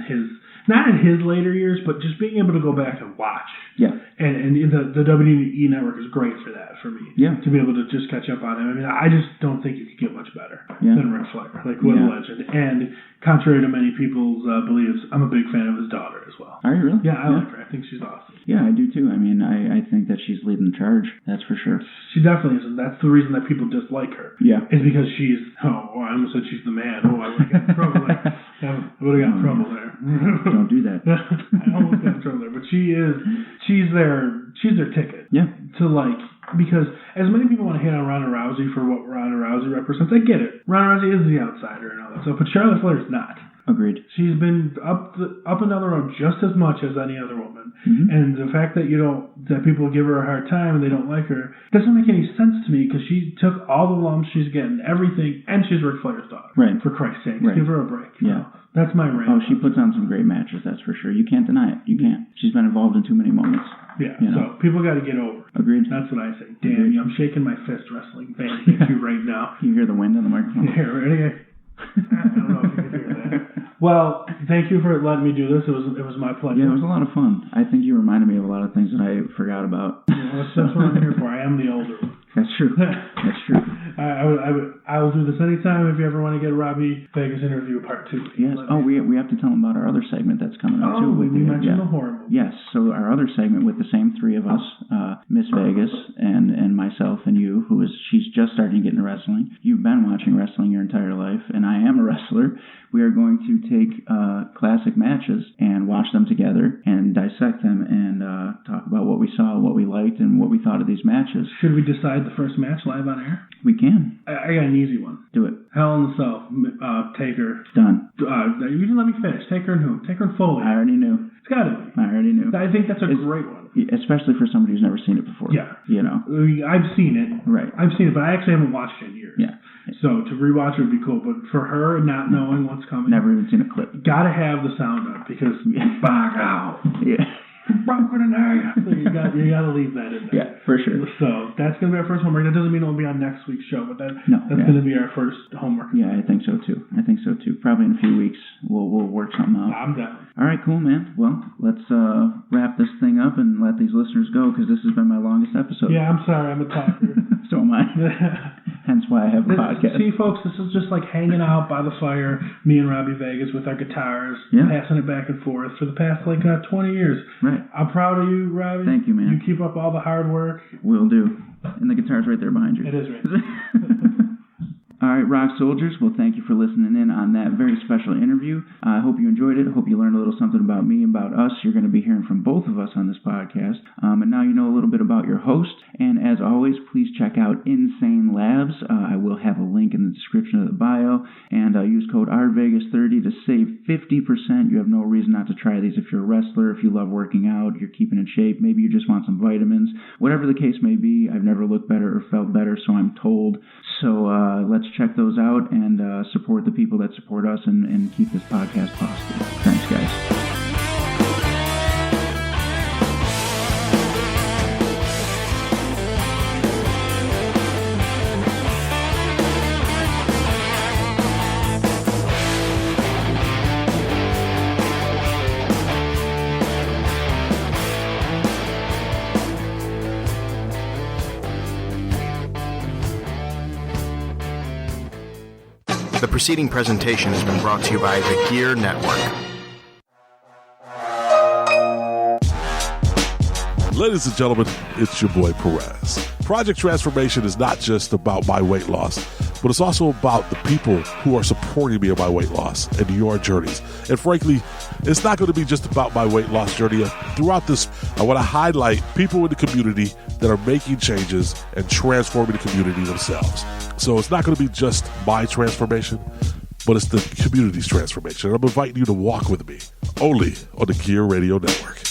not in his later years, but just being able to go back and watch. Yeah. And the WWE Network is great for that, for me. Yeah. To be able to just catch up on him. I mean, I just don't think you could get much better than Ric Flair. Like, what a legend. And contrary to many people's beliefs, I'm a big fan of his daughter as well. Are you really? Yeah, I like her. I think she's awesome. Yeah, I do too. I mean, I think that she's leading the charge. That's for sure. She definitely is, and that's the reason that people dislike her. Yeah. Is because she's, I almost said she's the man. I would have got in trouble there. I would have got in trouble there. Don't do that. I almost got in trouble there. But she's their ticket. Yeah. To like, because as many people want to hate on Ronda Rousey for what Ronda Rousey represents, I get it. Ronda Rousey is the outsider and all that stuff, but Charlotte Flair is not. Agreed. She's been up and down the road just as much as any other woman. Mm-hmm. And the fact that that people give her a hard time and they don't like her doesn't make any sense to me because she took all the lumps she's getting, everything, and she's Ric Flair's daughter. Right. For Christ's sake. Right. Give her a break. Yeah. That's my rant. Oh, she puts on some great matches, that's for sure. You can't deny it. You can't. She's been involved in too many moments. Yeah, so people got to get over it. Agreed. That's what I say. Damn, I'm shaking my fist wrestling fan at you right now. You hear the wind on the microphone? Yeah, ready? I don't know if you can hear that. Well, thank you for letting me do this. It was my pleasure. Yeah, it was a lot of fun. I think you reminded me of a lot of things that I forgot about. That's what I'm here for. I am the older one. That's true. That's true. I will do this anytime if you ever want to get a Robby Vegas interview part 2. Yes. Oh, we have to tell them about our other segment that's coming up too. We mentioned the horror movie. Yes. So our other segment with the same three of us, Miss Vegas and myself and you, she's just starting to get into wrestling. You've been watching wrestling your entire life, and I am a wrestler. We are going to take classic matches and watch them together and dissect them and talk about what we saw, what we liked, and what we thought of these matches. Should we decide the first match live on air? We can. I got an easy one. Do it. Hell in the Cell. Taker. Done. You didn't let me finish. Taker and who? Taker and Foley. I already knew. It's got to be. I already knew. I think that's a great one. Especially for somebody who's never seen it before. Yeah. You know. I've seen it. Right. I've seen it, but I actually haven't watched it in years. Yeah. So to rewatch it would be cool. But for her, not knowing what's coming. Never even seen a clip. Got to have the sound up because back out. Yeah. Broken in half. You got to leave that in there. Yeah, for sure. So that's going to be our first homework. That doesn't mean it'll be on next week's show, but that's going to be our first homework. Yeah, I think so too. Probably in a few weeks we'll work something out. I'm done. All right, cool, man. Well, let's wrap this thing up and let these listeners go because this has been my longest episode. Yeah, I'm sorry. I'm a talker. So am I. Hence why I have a podcast. See, folks, this is just like hanging out by the fire, me and Robby Vegas with our guitars, passing it back and forth for the past 20 years. Right. I'm proud of you, Robby. Thank you, man. You keep up all the hard work. Will do. And the guitar's right there behind you. It is right there. All right, Rock Soldiers. Well, thank you for listening in on that very special interview. I hope you enjoyed it. I hope you learned a little something about me, about us. You're going to be hearing from both of us on this podcast. And now you know a little bit about your host. And as always, please check out Insane Labs. I will have a link in the description of the bio. And use code RVegas30 to save 50%. You have no reason not to try these if you're a wrestler, if you love working out, you're keeping in shape. Maybe you just want some vitamins. Whatever the case may be, I've never looked better or felt better, so I'm told. So let's check those out and support the people that support us and keep this podcast possible. Thanks, guys. preceding presentation has been brought to you by the Gear Network. Ladies and gentlemen, it's your boy Perez. Project Transformation is not just about my weight loss, but it's also about the people who are supporting me in my weight loss and your journeys. And frankly, it's not going to be just about my weight loss journey. Throughout this, I want to highlight people in the community that are making changes and transforming the community themselves. So it's not going to be just my transformation, but it's the community's transformation. And I'm inviting you to walk with me only on the Gear Radio Network.